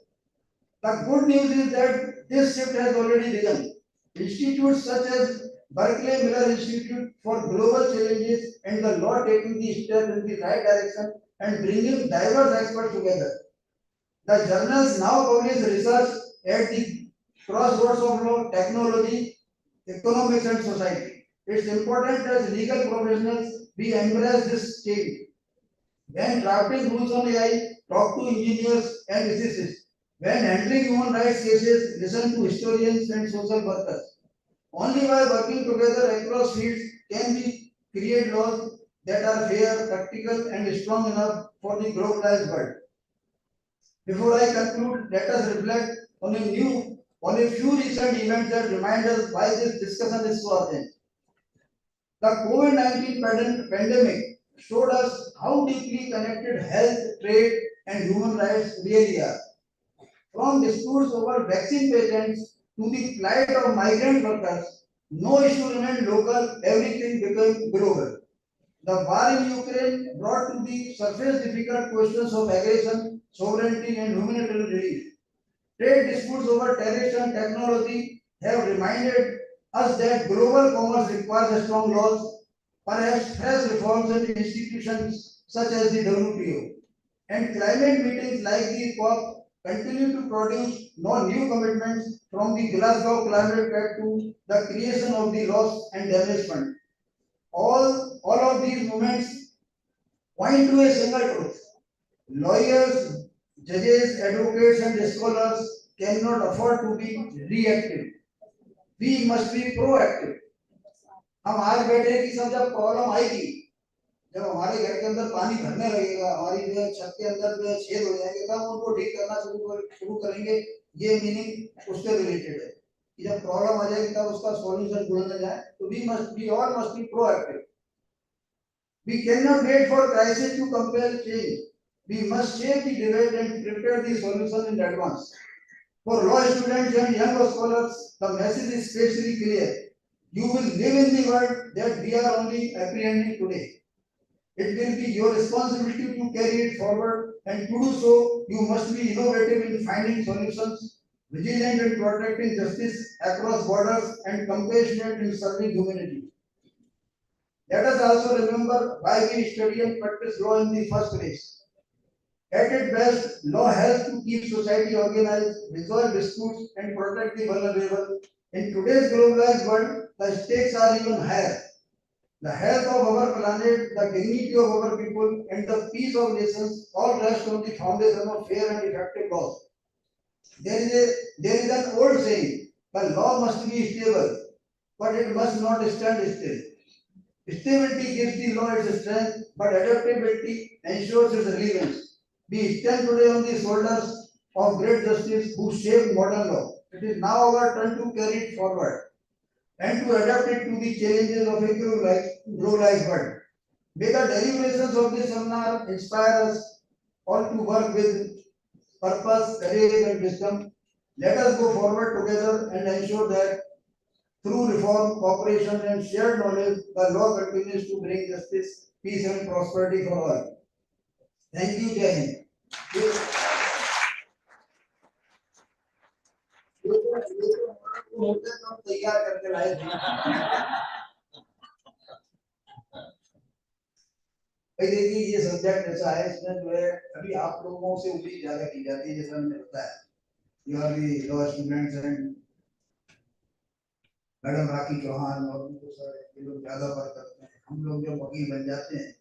The good news is that this shift has already begun. Institutes such as Berkeley Miller Institute for Global Challenges and the law taking the step in the right direction and bringing diverse experts together. The journals now publish research at the crossroads of law, technology, economics, and society. It's important as legal professionals we embrace this change. When drafting rules on AI, talk to engineers and physicists. When handling human rights cases, listen to historians and social workers. Only by working together across fields can we create laws that are fair, practical, and strong enough for the globalized world. Before I conclude, let us reflect on a few recent events that remind us why this discussion is so urgent. The COVID-19 pandemic showed us how deeply connected health, trade, and human rights really are. From disputes over vaccine patents to the plight of migrant workers, no issue remained local, everything became global. The war in Ukraine brought to the surface difficult questions of aggression, sovereignty, and humanitarian relief. Trade disputes over tariffs and technology have reminded us that global commerce requires strong laws, perhaps fresh reforms and institutions such as the WTO. And climate meetings like the COP continue to produce no new commitments from the Glasgow Climate Pact to the creation of the loss and damage fund. All of these movements point to a single truth. Lawyers, judges, advocates, and scholars cannot afford to be reactive. We must be proactive. हम आज बैठे हैं कि सब जब problem आएगी, जब हमारे घर के अंदर पानी भरने लगेगा, हमारी जो है छत के अंदर जो है छेद हो जाएंगे, तब उनको ठीक करना शुरू करेंगे. ये मीनिंग उससे रिलेटेड है कि जब प्रॉब्लम आ जाएगी तब उसका सॉल्यूशन ढूंढना जाए. तो we all must be proactive. We cannot wait for crisis to compel change. We must shape the debate and prepare the solution in advance. For law students and young scholars, the message is especially clear. You will live in the world that we are only apprehending today. It will be your responsibility to carry it forward, and to do so, you must be innovative in finding solutions, vigilant in protecting justice across borders, and compassionate in serving humanity. Let us also remember why we study and practice law in the first place. At its best, law helps to keep society organized, resolve disputes, and protect the vulnerable. In today's globalized world, the stakes are even higher. The health of our planet, the dignity of our people, and the peace of nations all rest on the foundation of fair and effective laws. There is an old saying: the law must be stable, but it must not stand still. Stability gives the law its strength, but adaptability ensures its relevance. We stand today on the shoulders of great justice who shaped modern law. It is now our turn to carry it forward and to adapt it to the challenges of a globalized world. May the deliberations of this seminar inspire us all to work with purpose, courage, and wisdom. Let us go forward together and ensure that through reform, cooperation, and shared knowledge, the law continues to bring justice, peace, and prosperity for all. Thank you, Jai Hind. तैयार करके लाए थे. भाई देखिए ये subject ऐसा है, इसमें जो है अभी आप लोगों से उम्मीद ज्यादा की जाती है, जैसा मैंने बताया. You are the law students and madam Rakhi Chauhan और भी तो सर ये लोग ज्यादा वर्क करते हैं. हम लोग जब वकील बन जाते हैं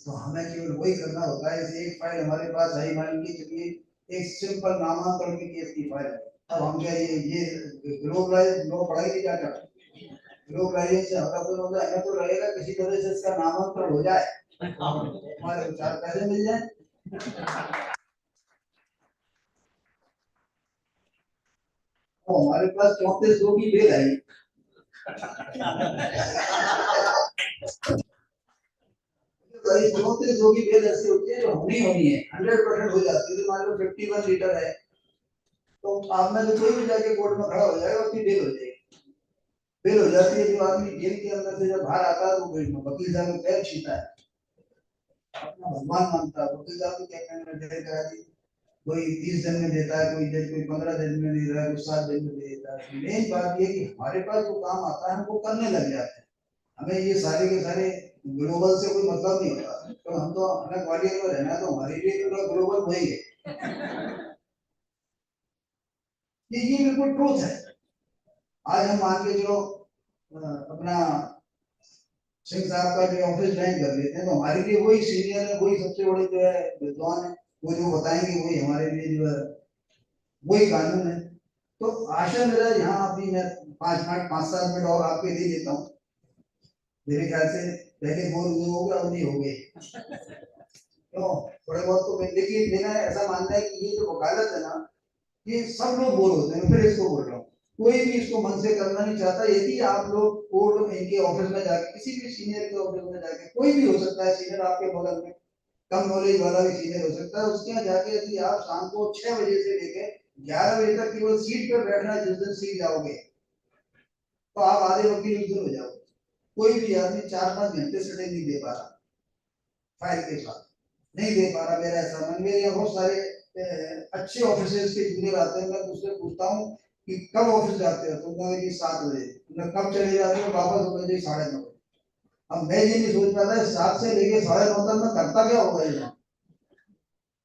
तो हमें केवल वही करना होता है. इस एक फाइल हमारे पास आई, मान लीजिए चलिए एक सिंपल नामांतरण की केस की फाइल है. अब हम क्या ये ग्लोबलाइज लॉ पढ़ाई क्या करते हैं? ग्लोबलाइजेशन से हमें तो लगेगा किसी तरह से इसका नामांतरण हो जाए, हमारे चार पैसे मिल जाए. तो हमारे पास 34 लोग की बेल आई. भाई 34 होगी बेल ऐसी होती है जो होनी है 100% हो जाती है। तो मान लो 51 लीटर है तो आप में से कोई भी जाके कोर्ट में खड़ा हो जाएगा, उसकी बेल हो जाएगी। बेल हो जाती है। जो आदमी जेल के अंदर से जब बाहर आता है तो वकील साहब को पैर छीता है, अपना भगवान मानता है। वकील साहब को क्या कहना है, डेढ़ करा दी, कोई 30 दिन में देता है, कोई 15 दिन में दे रहा है, कोई 7 दिन में देता है। मेन बात ये कि हमारे पास जो काम आता है हम वो करने लग जाते हैं। हमें ये सारे के सारे ग्लोबल से कोई मतलब नहीं होता। तो हम तो हमें ग्वालियर में रहना है तो हमारे लिए पूरा ग्लोबल वही है। ये बिल्कुल ट्रूथ है। आज हम मान के चलो अपना सिंह साहब का जो ऑफिस ज्वाइन कर लेते हैं तो हमारे लिए वही सीनियर है, वही सबसे बड़े जो है विद्वान है। वो जो बताएंगे वही हमारे लिए जो है वही कानून है। तो आशा मेरा यहाँ अभी मैं 5-7 मिनट और आपके दे देता हूँ। मेरे ख्याल से पहले बोर हुए होंगे अब नहीं होंगे। क्यों थोड़े बहुत तो देखिए मेरा ऐसा मानना है कि ये जो वकालत है ना ये सब लोग बोर होते हैं। फिर इसको बोल रहा हूँ, कोई भी इसको मन से करना नहीं चाहता। यदि आप लोग कोर्ट में इनके ऑफिस में जाके किसी भी सीनियर के ऑफिस में जाके, कोई भी हो सकता है सीनियर आपके बगल में, कम नॉलेज वाला भी सीनियर हो सकता है, उसके यहाँ जाके यदि आप शाम को 6 बजे से लेके 11 बजे तक केवल सीट पर बैठना, जिस दिन सीट जाओगे तो आप आधे वकील उस दिन हो जाओगे। कोई भी आदमी 4-5 घंटे सिटिंग नहीं दे पा रहा फाइल के साथ, नहीं दे पा रहा। मेरा ऐसा मन, मेरे यहाँ बहुत सारे अच्छे ऑफिसर्स के जूनियर आते हैं। मैं उससे पूछता हूँ कि कब ऑफिस जाते हो, तो कहते कि 7 बजे। मैं कब चले जाते हो, वापस होते जी 9:30 बजे। अब मैं ये नहीं सोच पाता 7 से लेके 9:30 तक मैं करता क्या होगा यहाँ।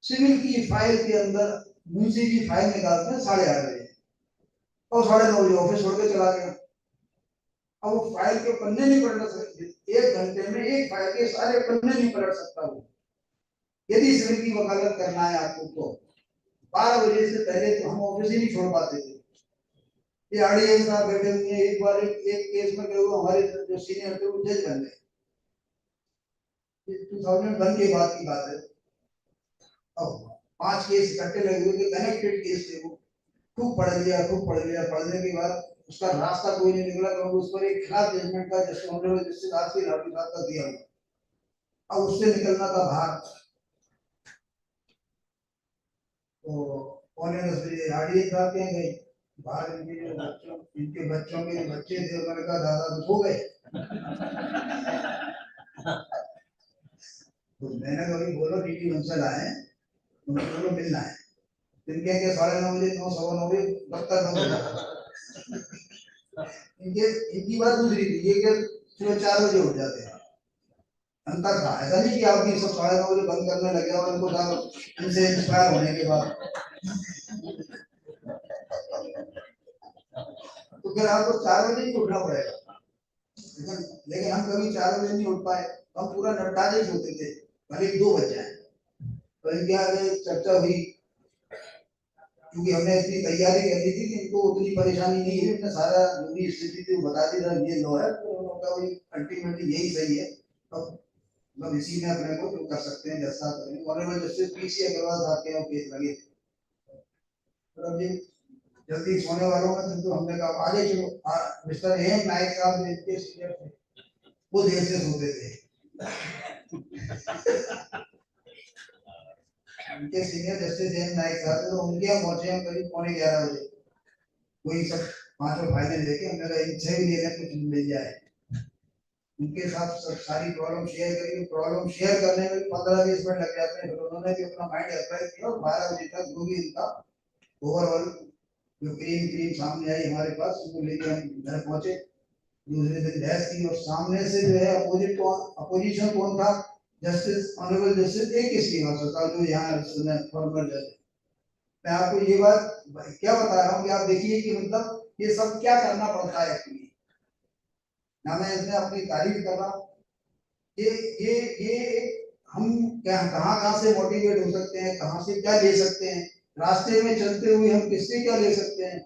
सिविल की फाइल के अंदर मुंशी की फाइल निकालते हैं 8:30 बजे और 9:30 बजे ऑफिस छोड़ के चला गया। अब वो फाइल के पन्ने नहीं पलट सकते, 1 घंटे में एक फाइल के सारे पन्ने नहीं पलट सकता वो। यदि सिविल की वकालत करना है आपको तो 12 बजे से पहले तो हम ऑफिस ही नहीं छोड़ पाते थे। ये आरडीए साहब बैठे हुए हैं, एक बार एक केस में गए हमारे जो सीनियर थे वो जज बन गए। 2001 के बाद की बात है। अब 5 केस इकट्ठे लगे हुए थे, कनेक्टेड केस थे। वो खूब पढ़ लिया, खूब पढ़ लिया। पढ़ने के बाद उसका रास्ता कोई नहीं निकला क्योंकि उस पर एक खिलाफ जजमेंट का जस्टिस ऑनरेबल जस्टिस आरसी रावटी साहब का दिया हुआ। अब उससे निकलना था बाहर। तो 9:45 बजे आरडीए साहब के गए बाहर। इनके बच्चों के बच्चे थे, उन्होंने कहा दादा तो सो गए। तो मैंने कहा बोलो टीटी बंसल आए, उनको बोलो मिलना है। इनके के 9:30 बजे 9:15 बजे दफ्तर बंद हो जाता। इनकी बात दूसरी थी, ये कि सुबह 4 बजे उठ जाते हैं। अंतर था, ऐसा नहीं कि आप भी सब 9:30 बजे बंद करने लगे और इनको साहब इनसे इंस्पायर होने के बाद तो फिर आपको 4 बजे ही उठना पड़ेगा। लेकिन हम कभी 4 बजे नहीं उठ पाए, हम पूरा निपटा के सोते थे, भले 2 बज जाए। तो इनके आगे चर्चा हुई क्योंकि हमने इतनी तैयारी कर ली थी कि इनको उतनी परेशानी नहीं है। इतना सारा जो भी स्थिति थी वो बता दी था, ये लो है तो उनका वही अल्टीमेटली यही सही है। तो मतलब इसी में अपने को जो कर सकते हैं जैसा करें। ऑनरेबल जस्टिस पीसी अग्रवाल साहब के केस लगे। तो अब ये जल्दी सोने वालों में तो हमने कहा आगे चलो। मिस्टर एम नायक साहब जो इनके सीनियर थे वो देर से सोते थे। उनके सीनियर जस्टिस एम नायक साहब थे, तो उनके यहाँ पहुंचे हम करीब 11:15 बजे। वही सब 5 फाइलें लेके हमने कहा इनसे भी ले लें कुछ मिल जाए। उनके साथ सब सारी प्रॉब्लम शेयर करेंगे। प्रॉब्लम शेयर करने में 15-20 मिनट लग जाते हैं। फिर उन्होंने भी अपना माइंड अप्लाई किया और 12 बजे तक जो भी इनका ओवरऑल जो क्रीम सामने आई हमारे पास, उसको लेके हम घर पहुंचे। दूसरे दिन बहस की और सामने से जो है अपोजिशन कौन था, जस्टिस ऑनरेबल जस्टिस ए के श्रीवास्तव साहब जो यहाँ फॉर्मर जज। मैं आपको ये बात क्या बता रहा हूँ कि आप देखिए कि मतलब ये सब क्या करना पड़ता है एक्चुअली। ना मैं इसमें अपनी तारीफ कर रहा हूँ। ये हम क्या कहाँ से मोटिवेट हो सकते हैं, कहाँ से क्या ले सकते हैं, रास्ते में चलते हुए हम किससे क्या ले सकते हैं,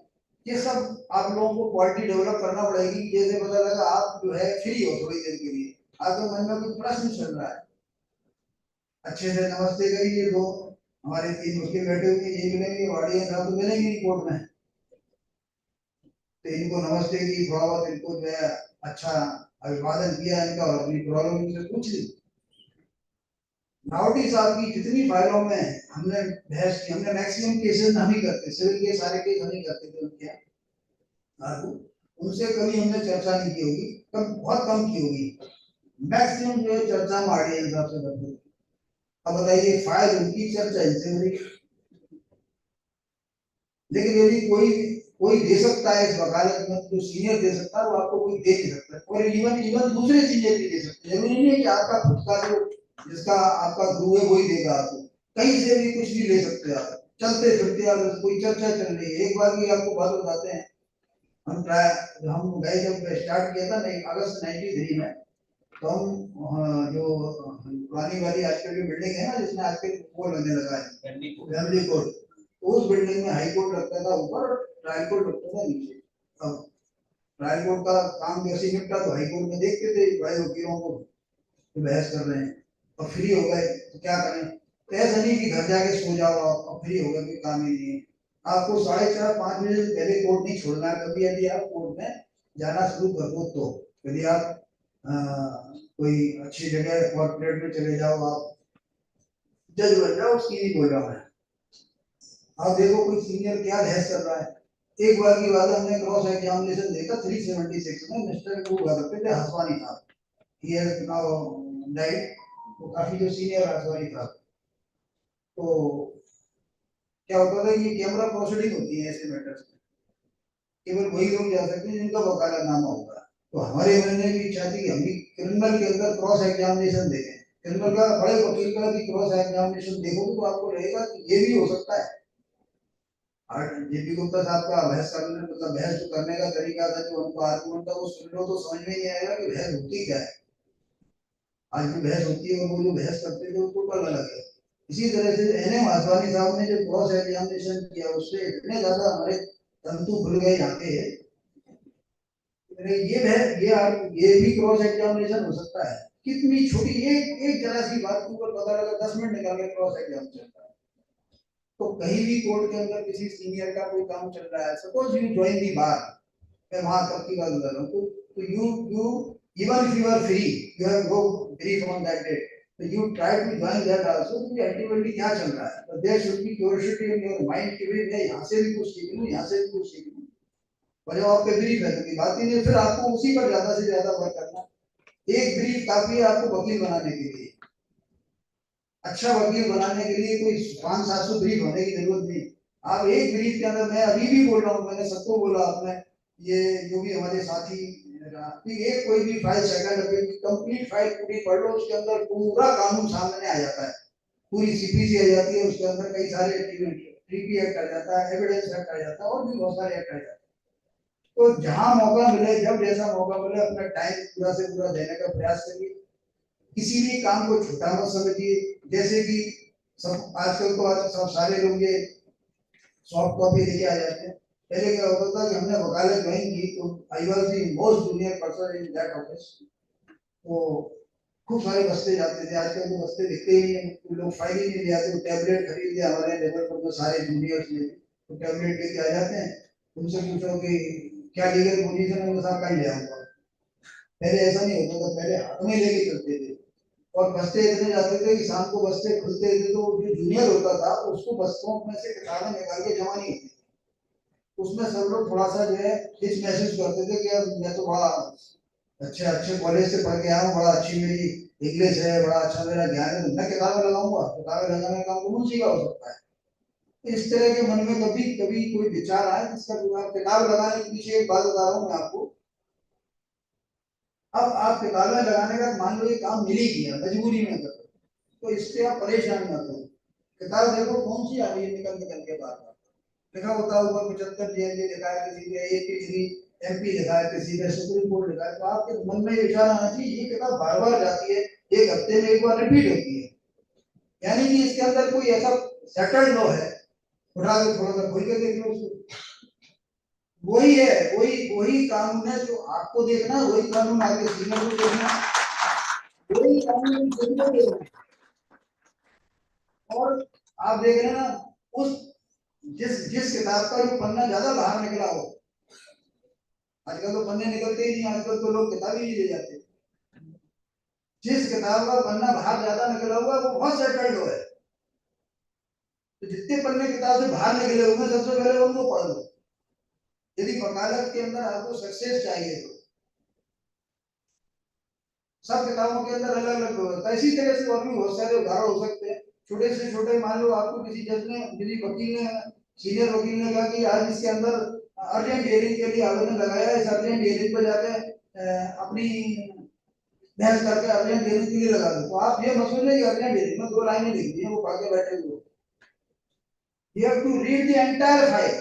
ये सब आप लोगों को क्वालिटी डेवलप करना पड़ेगी। जैसे पता लगा आप जो है फ्री हो थोड़ी देर के लिए, आपके मन में कुछ प्रश्न चल रहा है, अच्छे से नमस्ते करिए। दो हमारे 3 वकील बैठे हुए ये मिलेंगे, ऑडियंस आप तो मिलेंगे नहीं कोर्ट में, तो इनको नमस्ते की थोड़ा बहुत इनको जो है अच्छा अभिवादन किया इनका और अपनी प्रॉब्लम इनसे पूछ ली। नावटी साहब की जितनी फाइलों में हमने बहस की, हमने मैक्सिमम केसेस हम ही करते, सिविल के सारे केस हम ही करते थे उनके यहाँ, उनसे कभी हमने चर्चा नहीं की होगी, कम बहुत कम की होगी। मैक्सिमम जो है चर्चा हम आरडीएन साहब से करते थे। अब बताइए फाइल उनकी, चर्चा इनसे हो रही। लेकिन यदि कोई कोई दे सकता है इस वकालत में, जो सीनियर दे सकता है वो आपको कोई दे नहीं सकता, और इवन इवन दूसरे सीनियर भी दे सकते हैं। जरूरी नहीं है कि आपका खुद का जो जिसका आपका गुरु है वही देगा आपको, कहीं से भी कुछ भी ले सकते हैं आप, चलते फिरते आप, कोई चर्चा चल रही है। एक बार भी आपको बात बताते हैं, हम गए जब स्टार्ट किया था नहीं अगस्त 93 में, तो हम जो पुरानी वाली आजकल की बिल्डिंग है ना जिसमें आजकल कोर्ट बनने लगा है, फैमिली कोर्ट, उस बिल्डिंग में हाई कोर्ट लगता था ऊपर और ट्रायल कोर्ट लगता था नीचे। अब ट्रायल कोर्ट का काम जैसे निपटा तो हाई कोर्ट में देखते थे भाई वकीलों को तो बहस कर रहे हैं, और फ्री हो गए तो क्या करें। तो ऐसा नहीं कि घर जाके सो जाओ आप, और फ्री हो गए कोई काम ही नहीं है। आपको 4:30-5 बजे से पहले कोर्ट नहीं छोड़ना है कभी। यदि आप कोर्ट में जाना शुरू कर दो तो यदि आप कोई अच्छी जगह कॉर्पोरेट में चले जाओ, आप जज बन जाओ, उसकी नहीं बोल रहा है। आप देखो कोई सीनियर क्या बहस कर रहा है। एक बार की बात है, हमने क्रॉस एग्जामिनेशन देखा 376 में, मिस्टर को हुआ करते थे हसवानी साहब, ही हैज नाउ डाइड, वो काफी जो सीनियर हसवानी साहब। तो क्या होता था कि कैमरा प्रोसीडिंग होती है ऐसे मैटर्स में, केवल वही लोग जा सकते हैं जिनका वकालतनामा होगा। तो हमारे मैंने भी इच्छा थी कि हम भी क्रिमिनल के अंदर क्रॉस एग्जामिनेशन देखें। क्रिमिनल का बड़े वकील का भी क्रॉस एग्जामिनेशन देखोगे तो आपको लगेगा कि ये भी हो सकता है। और जेपी गुप्ता साहब का बहस करने मतलब बहस जो करने का तरीका था, जो उनका आर्गुमेंट था, वो सुन लो तो समझ में नहीं आएगा कि बहस होती क्या है। आज भी बहस होती है और वो जो बहस करते थे वो टोटल अलग है। इसी तरह से एनएम आसवानी साहब ने जो क्रॉस एग्जामिनेशन किया उससे इतने ज्यादा हमारे तंतु खुल गए यहाँ पे, ये भी क्रॉस एग्जामिनेशन हो सकता है। कितनी छोटी एक जरा सी बात के ऊपर पता लगा 10 मिनट निकाल के क्रॉस एग्जामिनेशन। तो कहीं भी कोर्ट के अंदर किसी सीनियर का कोई काम चल रहा है, suppose you join the bar, मैं वहां तक की बात बता रहा हूँ, तो you even if you are free, you have go brief on that date, तो you try to join that also कि अल्टीमेटली क्या चल रहा है। तो there should be curiosity in your mind कि मैं यहाँ से भी कुछ सीख लूँ, यहाँ से भी कुछ सीख लूँ। और जब आप पे ब्रीफ है तो बात ही नहीं, फिर आपको उसी पर ज्यादा से ज्यादा वर्क करना। एक ब्रीफ काफी है आपको वकील बनाने के लिए। अच्छा वकील बनाने के लिए कोई 500-700 ब्रीफ होने की जरूरत नहीं। आप एक ब्रीफ के अंदर, मैं अभी भी बोल रहा हूँ, मैंने सबको बोला, आपने ये जो भी हमारे साथी, एक कोई भी 5 सेकंड की कंप्लीट फाइल पूरी पढ़ लो, उसके अंदर पूरा कानून सामने आ जाता है, पूरी सीपीसी आ जाती है, उसके अंदर कई सारे ट्रीटी एक्ट आ जाता है, एविडेंस एक्ट आ जाता है, और भी बहुत सारे एक्ट आ जाते हैं। तो जहां मौका मिले, जब जैसा मौका मिले, अपना टाइम पूरा से पूरा देने का प्रयास करिए। किसी भी काम को छोटा मत समझिए। जैसे कि सब आजकल तो आज सब सारे लोग ये सॉफ्ट कॉपी लेके आ जाते हैं। पहले क्या होता था कि हमने वकालत ज्वाइन की तो I was the most junior person in that office, तो खूब सारे बस्ते जाते थे। आजकल तो बस्ते दिखते ही नहीं है, तो लोग फाइल ही नहीं ले आते, तो टैबलेट खरीद लिया हमारे लेवल पर, तो सारे जूनियर्स ने तो टैबलेट लेके आ जाते हैं। उनसे पूछो कि क्या लीगल पोजीशन है, वो साहब कहीं ले आऊंगा। पहले ऐसा नहीं होता था, पहले हाथ में लेके चलते थे, और बस्ते इतने जाते थे कि शाम को बस्ते खुलते थे तो जो जूनियर होता था उसको बस्तों में से किताबें निकाल के जमा नहीं होती, उसमें सब लोग थोड़ा सा जो है हिच महसूस करते थे कि मैं तो बड़ा अच्छे अच्छे कॉलेज से पढ़ के आया हूँ, बड़ा अच्छी मेरी इंग्लिश है, बड़ा अच्छा मेरा ज्ञान है, तो मैं किताबें लगाऊंगा, किताबें लगाने का काम तो मुंशी का हो सकता है। इस तरह के मन में कभी कभी कोई विचार आए जिसका किताब लगाने के पीछे एक बात बता रहा हूँ मैं आपको। अब आप किताबें लगाने का मान लो ये काम मिल ही गया, मजबूरी में कर, तो इससे आप परेशान मत हो। किताब देखो कौन सी आ रही है निकल निकल के बार बार लिखा होता है, ऊपर 75 जेएनजे लिखा है, किसी पे 83 एमपी लिखा है, किसी पे सुप्रीम कोर्ट लिखा है। तो आपके मन में विचार आना चाहिए ये किताब बार बार जाती है, एक हफ्ते में एक बार रिपीट होती है, यानी कि इसके अंदर कोई ऐसा सेटल्ड लॉ है, उठा के थोड़ा सा खोल के देख लो उसको। वही है, वही वही कानून है जो आपको देखना, वही कानून आपके सीनियर को देखना, वही कानून देखना। और आप देख रहे हैं ना, उस जिस जिस किताब का जो पन्ना ज्यादा बाहर निकला हो, आजकल तो पन्ने निकलते ही नहीं, आजकल तो लोग किताब ही नहीं ले जाते। जिस किताब का पन्ना बाहर ज्यादा निकला हुआ है वो बहुत सेटल्ड हुआ है। तो जितने पन्ने किताब से बाहर निकले हुए हैं सबसे पहले उनको पढ़ लो। यदि वकालत के अंदर आपको सक्सेस चाहिए तो सब किताबों के अंदर अलग अलग होता है। इसी तरह से और भी बहुत सारे उदाहरण हो सकते हैं। छोटे से छोटे, मान लो आपको किसी जज ने, किसी वकील ने, सीनियर वकील ने कहा कि आज इसके अंदर अर्जेंट हियरिंग के लिए आवेदन लगाया है, इस अर्जेंट हियरिंग पे जाके अपनी बहस करके अर्जेंट हियरिंग के लिए लगा दो। तो आप ये मत सोचिए कि अर्जेंट हियरिंग में 2 लाइनें लिख दी हैं, वो पढ़ के बैठे हुए। You have to read the entire file,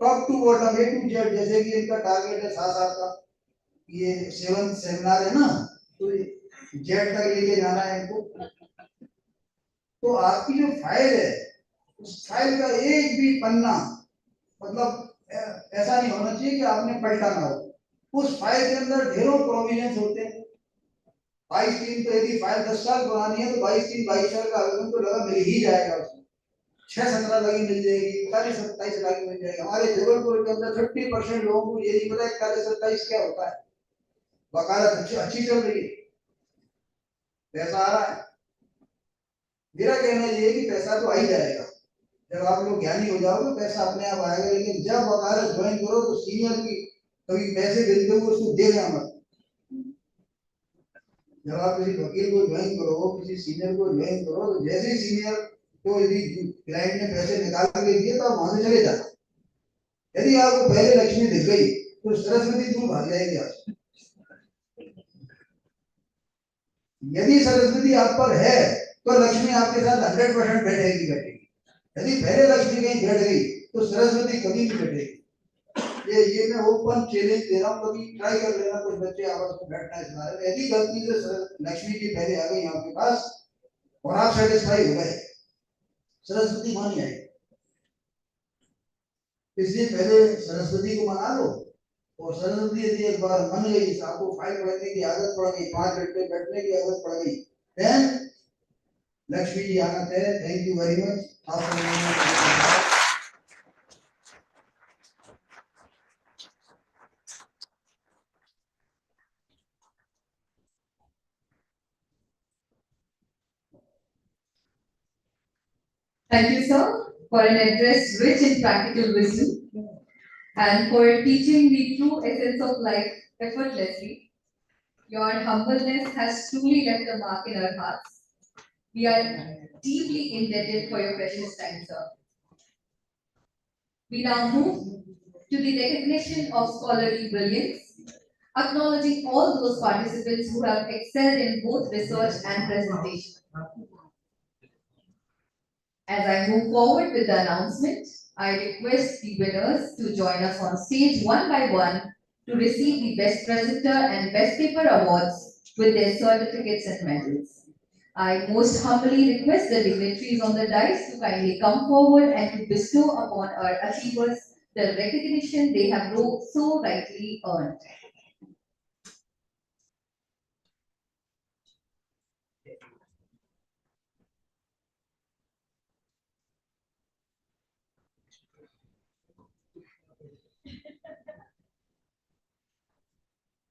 top to bottom, A to Z। जैसे कि इनका टारगेट है 7 साल का, ये 7 सेमिनार है ना, तो जेड तक लेके जाना है इनको। तो आपकी जो फाइल है, उस फाइल का एक भी पन्ना मतलब ऐसा नहीं होना चाहिए कि आपने पलटा ना हो। उस फाइल के अंदर ढेरों प्रोविजंस होते हैं। 22/3 तो यदि फाइल 10 साल पुरानी है तो 22/3 22 साल का आवेदन तो लगा मिल ही जाएगा उसमें। 6-17 लगी मिल जाएगी, 41-27 लगी मिल जाएगी। हमारे जबलपुर के अंदर 50% लोगों को ये नहीं पता 41-27 क्या होता है। वकालत अच्छी चल रही है, पैसा आ रहा है। मेरा कहना ये है कि पैसा तो आ ही जाएगा, जब आप लोग ज्ञानी हो जाओगे पैसा अपने आप आएगा। लेकिन जब वकालत ज्वाइन करो तो सीनियर की कभी पैसे देते हुए उसको देना मत। जब आप किसी वकील को ज्वाइन करो, किसी सीनियर को ज्वाइन करो, तो जैसे ही सीनियर को यदि क्लाइंट ने पैसे निकाल के दिए तो आप वहां से चले जाना। यदि आपको पहले लक्ष्मी दिख गई तो सरस्वती दूर भाग जाएगी आपसे। यदि सरस्वती आप पर है तो लक्ष्मी आपके साथ 100% बैठेगी बैठेगी। यदि पहले लक्ष्मी कहीं बैठ गई तो सरस्वती कभी नहीं बैठेगी। ये मैं ओपन चैलेंज दे रहा हूँ, कभी ट्राई कर लेना, कुछ बच्चे आपस में बैठना इस बारे में। यदि गलती से लक्ष्मी जी पहले आ गई आपके पास और आप सेटिस्फाई हो गए, सरस्वती वहां नहीं आएगी। इसलिए पहले सरस्वती को मना लो, और सरस्वती यदि एक बार मन गई, आपको फाइल पढ़ने की आदत पड़ गई, 5 घंटे बैठने की आदत पड़ गई, देन लक्ष्मी जी आना तय। Thank you very much. Thank you, sir, for an address rich in practical wisdom and for teaching the true essence of life effortlessly. Your humbleness has truly left a mark in our hearts. We are deeply indebted for your precious time, sir. We now move to the recognition of scholarly brilliance, acknowledging all those participants who have excelled in both research and presentation. As I move forward with the announcement, I request the winners to join us on stage one by one to receive the Best Presenter and Best Paper awards with their certificates and medals. I most humbly request the dignitaries on the dais to kindly come forward and to bestow upon our achievers the recognition they have so rightly earned.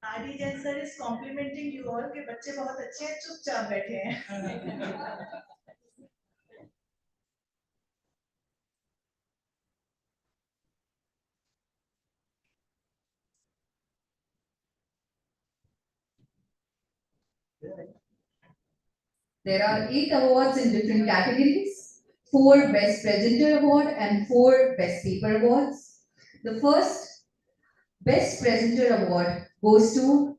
RD Jain sir is complimenting you all के बच्चे बहुत अच्छे हैं, चुपचाप बैठे हैं। There are 8 awards in different categories, 4 Best Presenter Award and 4 Best Paper Awards. The first Best Presenter Award goes to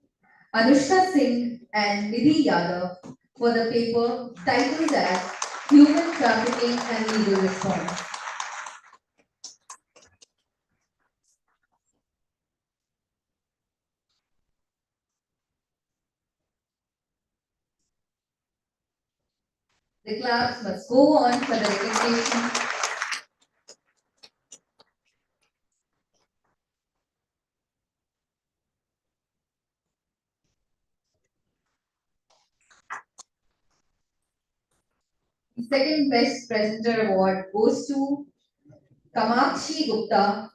Anushka Singh and Nidhi Yadav for the paper titled as Human Trafficking and Legal Response. The claps must go on for the recognition. The second Best Presenter Award goes to Kamakshi Gupta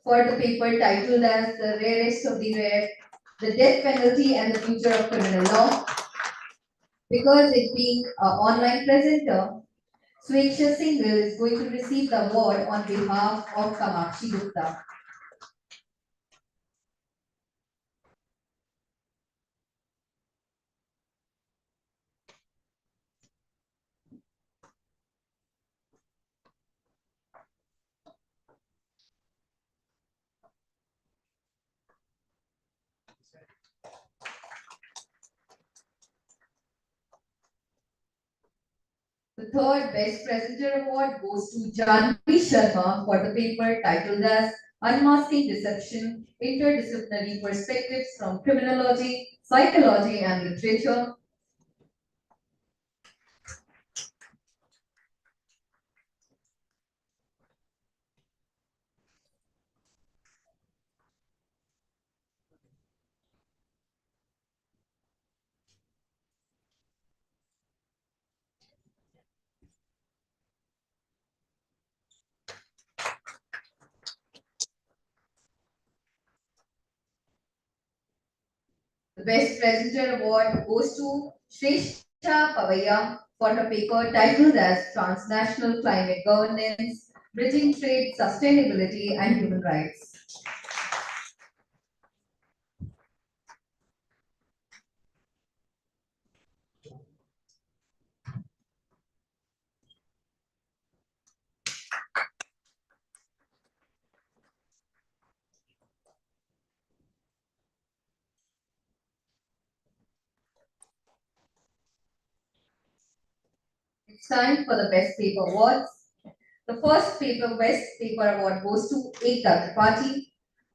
for the paper titled as The Rarest of the Rare, The Death Penalty and the Future of Criminal Law. Because it being an online presenter, Sweksha Singhal is going to receive the award on behalf of Kamakshi Gupta. The third Best Presenter Award goes to Janvi Sharma for the paper titled as Unmasking Deception, Interdisciplinary Perspectives from Criminology, Psychology and Literature. The Best Presenter Award goes to Shrestha Pavaya for her paper titled as Transnational Climate Governance, Bridging Trade, Sustainability and Human Rights. It's time for the Best Paper Awards. The first Best Paper Award goes to Ekta Tripathi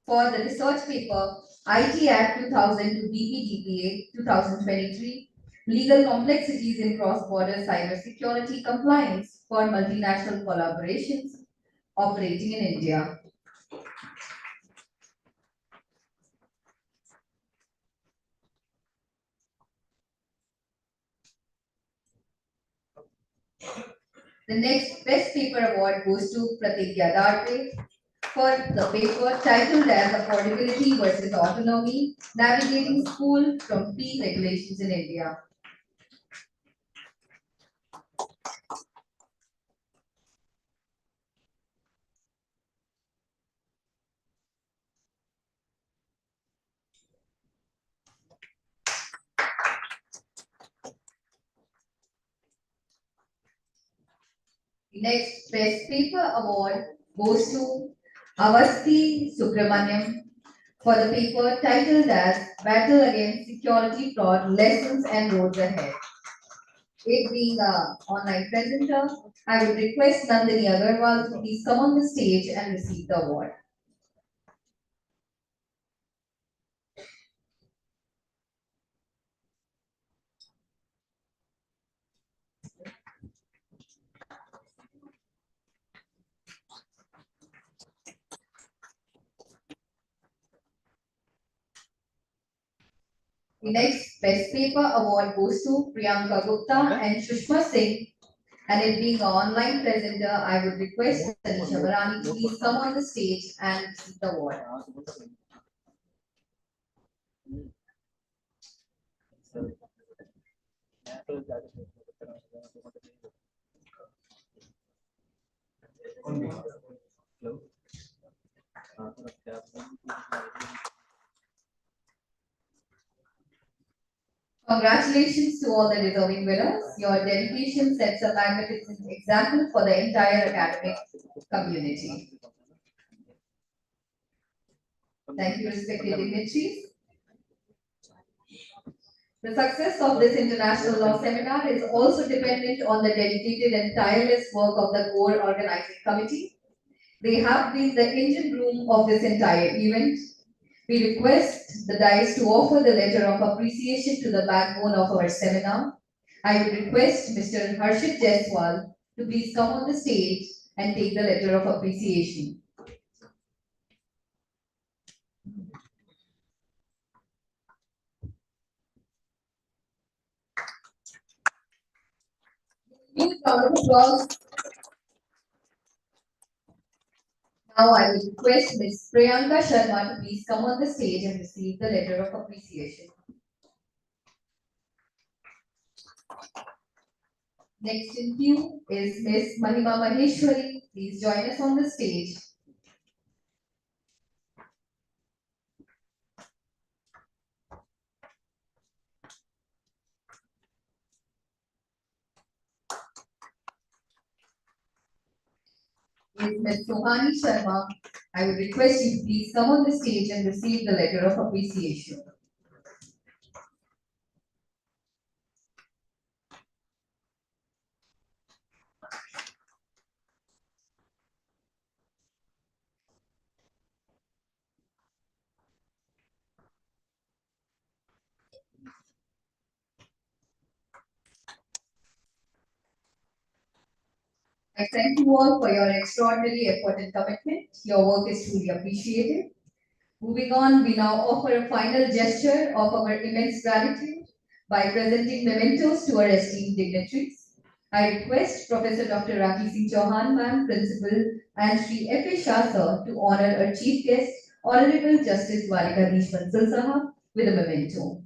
for the research paper IT Act 2000 to BPDPA 2023, Legal Complexities in Cross-Border Cybersecurity Compliance for Multinational Collaborations Operating in India. The next Best Paper Award goes to Pratigya Darpe for the paper titled as Affordability versus Autonomy, Navigating School from Fee Regulations in India. The next Best Paper Award goes to Avasti Subramaniam for the paper titled as Battle Against Security Fraud, Lessons and Roads Ahead. It being an online presenter, I would request Nandini Agarwal to please come on the stage and receive the award. The next Best Paper Award goes to Priyanka Gupta and Shushma Singh. And it being an online presenter, I would request Tanisha Barani to please come on the stage and receive the award. Congratulations to all the deserving winners. Your dedication sets a magnificent example for the entire academic community. Thank you, respected dignitaries. The success of this international law seminar is also dependent on the dedicated and tireless work of the core organizing committee. They have been the engine room of this entire event. We request the dais to offer the letter of appreciation to the backbone of our seminar. I would request Mr. Harshit Jaiswal to please come on the stage and take the letter of appreciation. In round of applause. Now I would request Ms. Priyanka Sharma to please come on the stage and receive the letter of appreciation. Next in queue is Ms. Mahima Maheshwari. Please join us on the stage. Is Ms. Sohani Sharma. I would request you to please come on the stage and receive the letter of appreciation. I thank you all for your extraordinary effort and commitment. Your work is truly appreciated. Moving on, we now offer a final gesture of our immense gratitude by presenting mementos to our esteemed dignitaries. I request Professor Dr. Rakhi Singh Chauhan, Ma'am, Principal, and Sri F. A. Shah, Sir, to honor our Chief Guest, Honorable Justice Dwarikadhish Bansal Sahab, with a memento.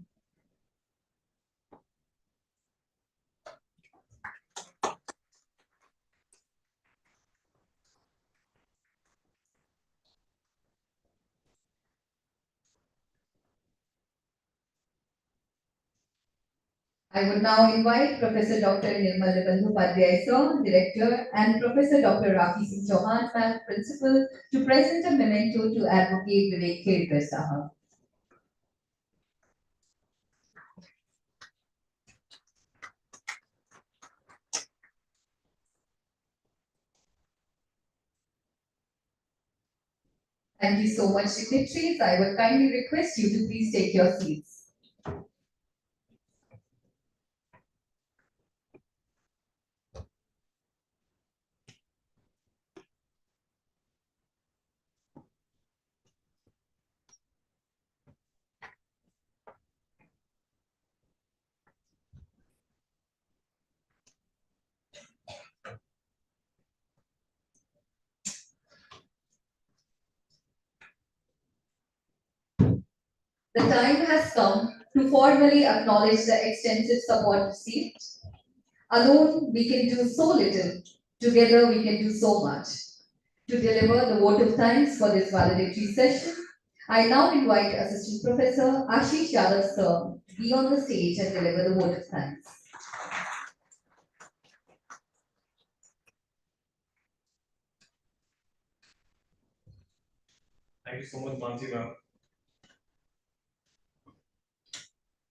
I would now invite Professor Dr. Nirmal Bandhopadhyay, Sir, Director, and Professor Dr. Rakhi Singh Chauhan, Ma'am, Principal, to present a memento to Advocate Vivek Khedkar Sahab. Thank you so much, dignitaries. I would kindly request you to please take your seats. The time has come to formally acknowledge the extensive support received. Alone, we can do so little. Together, we can do so much. To deliver the vote of thanks for this valedictory session, I now invite Assistant Professor Ashish Yadav, Sir, to be on the stage and deliver the vote of thanks. Thank you so much, Mansi ma'am.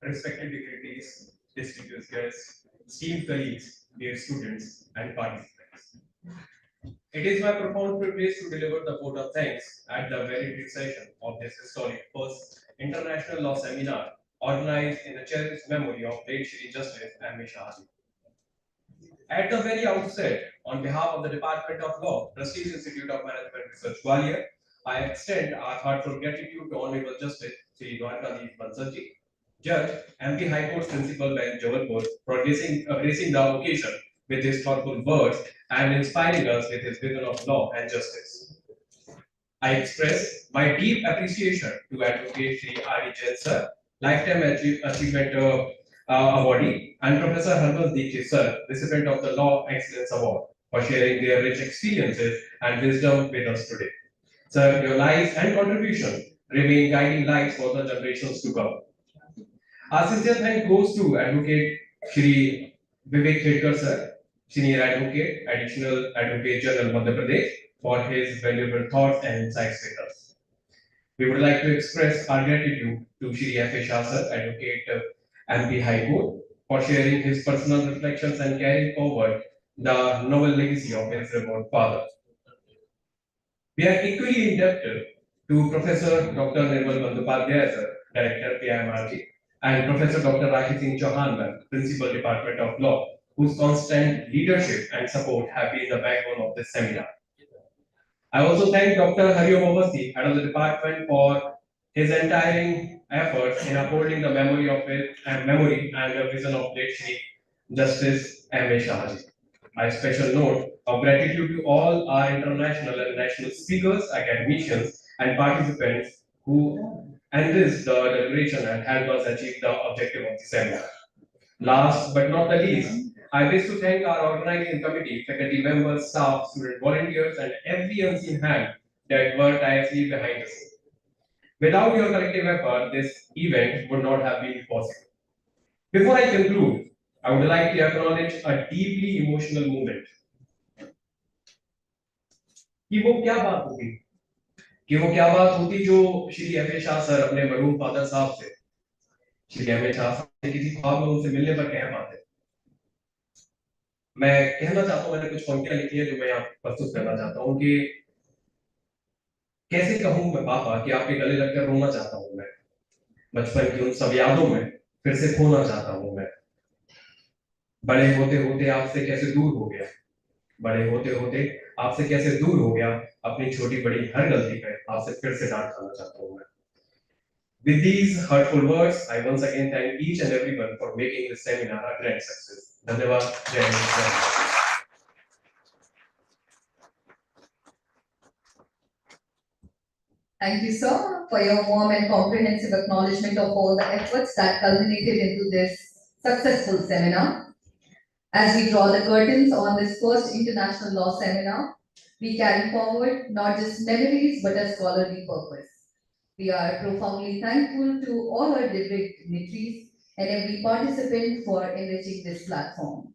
Respected dignitaries, distinguished guests, esteemed colleagues, dear students, and participants. It is my profound privilege to deliver the vote of thanks at the very big session of this historic first international law seminar organized in the cherished memory of late Shri Justice M. Shah. At the very outset, on behalf of the Department of Law, Trustees Institute of Management Research, Gwalior, I extend our heartfelt gratitude to Honorable Justice Sri Dwarikadhish Bansalji, Judge, MP High Court Principal Bench Jabalpur, for gracing the occasion with his thoughtful words and inspiring us with his vision of law and justice. I express my deep appreciation to Advocate Sri R. Jain Sir, Lifetime Achievement Awardee, and Professor Harmal Dikshit Sir, recipient of the Law Excellence Award, for sharing their rich experiences and wisdom with us today. Sir, your lives and contributions remain guiding lights for the generations to come. Our sincere thanks goes to Advocate Shri Vivek Khedkar Sir, Senior Advocate, Additional Advocate General Madhya Pradesh, for his valuable thoughts and insights with us. We would like to express our gratitude to Shri F. A. Shah Sir, Advocate MP High Court, for sharing his personal reflections and carrying forward the noble legacy of his remote father. We are equally indebted to Professor Dr. Nirmal Bandhopadhyay Sir, Director PIMRG, and Professor Dr. Rakhi Singh Chauhan Ma'am, Principal Department of Law, whose constant leadership and support have been the backbone of this seminar. I also thank Dr. Hariom Awasthi, head of the department, for his untiring efforts in upholding the memory and the vision of late Shri Justice M. A. Shah. My special note of gratitude to all our international and national speakers, academicians, and participants who enriched the deliberation and helped us achieve the objective of the seminar. Last but not the least, I wish to thank our organizing committee, faculty members, staff, student volunteers, and every unseen hand that worked tirelessly behind the scenes. Without your collective effort, this event would not have been possible. Before I conclude, I would like to acknowledge a deeply emotional moment. कि वो क्या बात होती जो Shri M A Shah sir अपने मरहूम father साहब से श्री एम ए शाह साहब से किसी ख्वाब में उनसे मिलने पर कह पाते। मैं कहना चाहता हूँ, मैंने कुछ पंक्तियां लिखी है जो मैं यहाँ प्रस्तुत करना चाहता हूँ कि कैसे कहूँ मैं पापा कि आपके गले लगकर रोना चाहता हूँ मैं, बचपन की उन सब यादों में फिर से खोना चाहता हूँ मैं। बड़े होते होते आपसे कैसे दूर हो गया, बड़े होते होते आपसे कैसे दूर हो गया, अपनी छोटी बड़ी हर गलती पे आपसे फिर से डांट खाना चाहता हूँ मैं। With these hurtful words, I once again thank each and everyone for making this seminar a grand success. धन्यवाद, जय हिंद, जय Bharat. Thank you, sir, for your warm and comprehensive acknowledgement of all the efforts that culminated into this successful seminar. As we draw the curtains on this first international law seminar, we carry forward not just memories but a scholarly purpose. We are profoundly thankful to all our dignitaries and every participant for enriching this platform.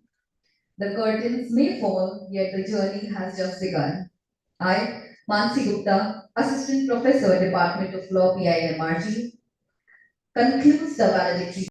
The curtains may fall, yet the journey has just begun. I, Mansi Gupta, Assistant Professor, Department of Law, PIMRG, concludes the valedictory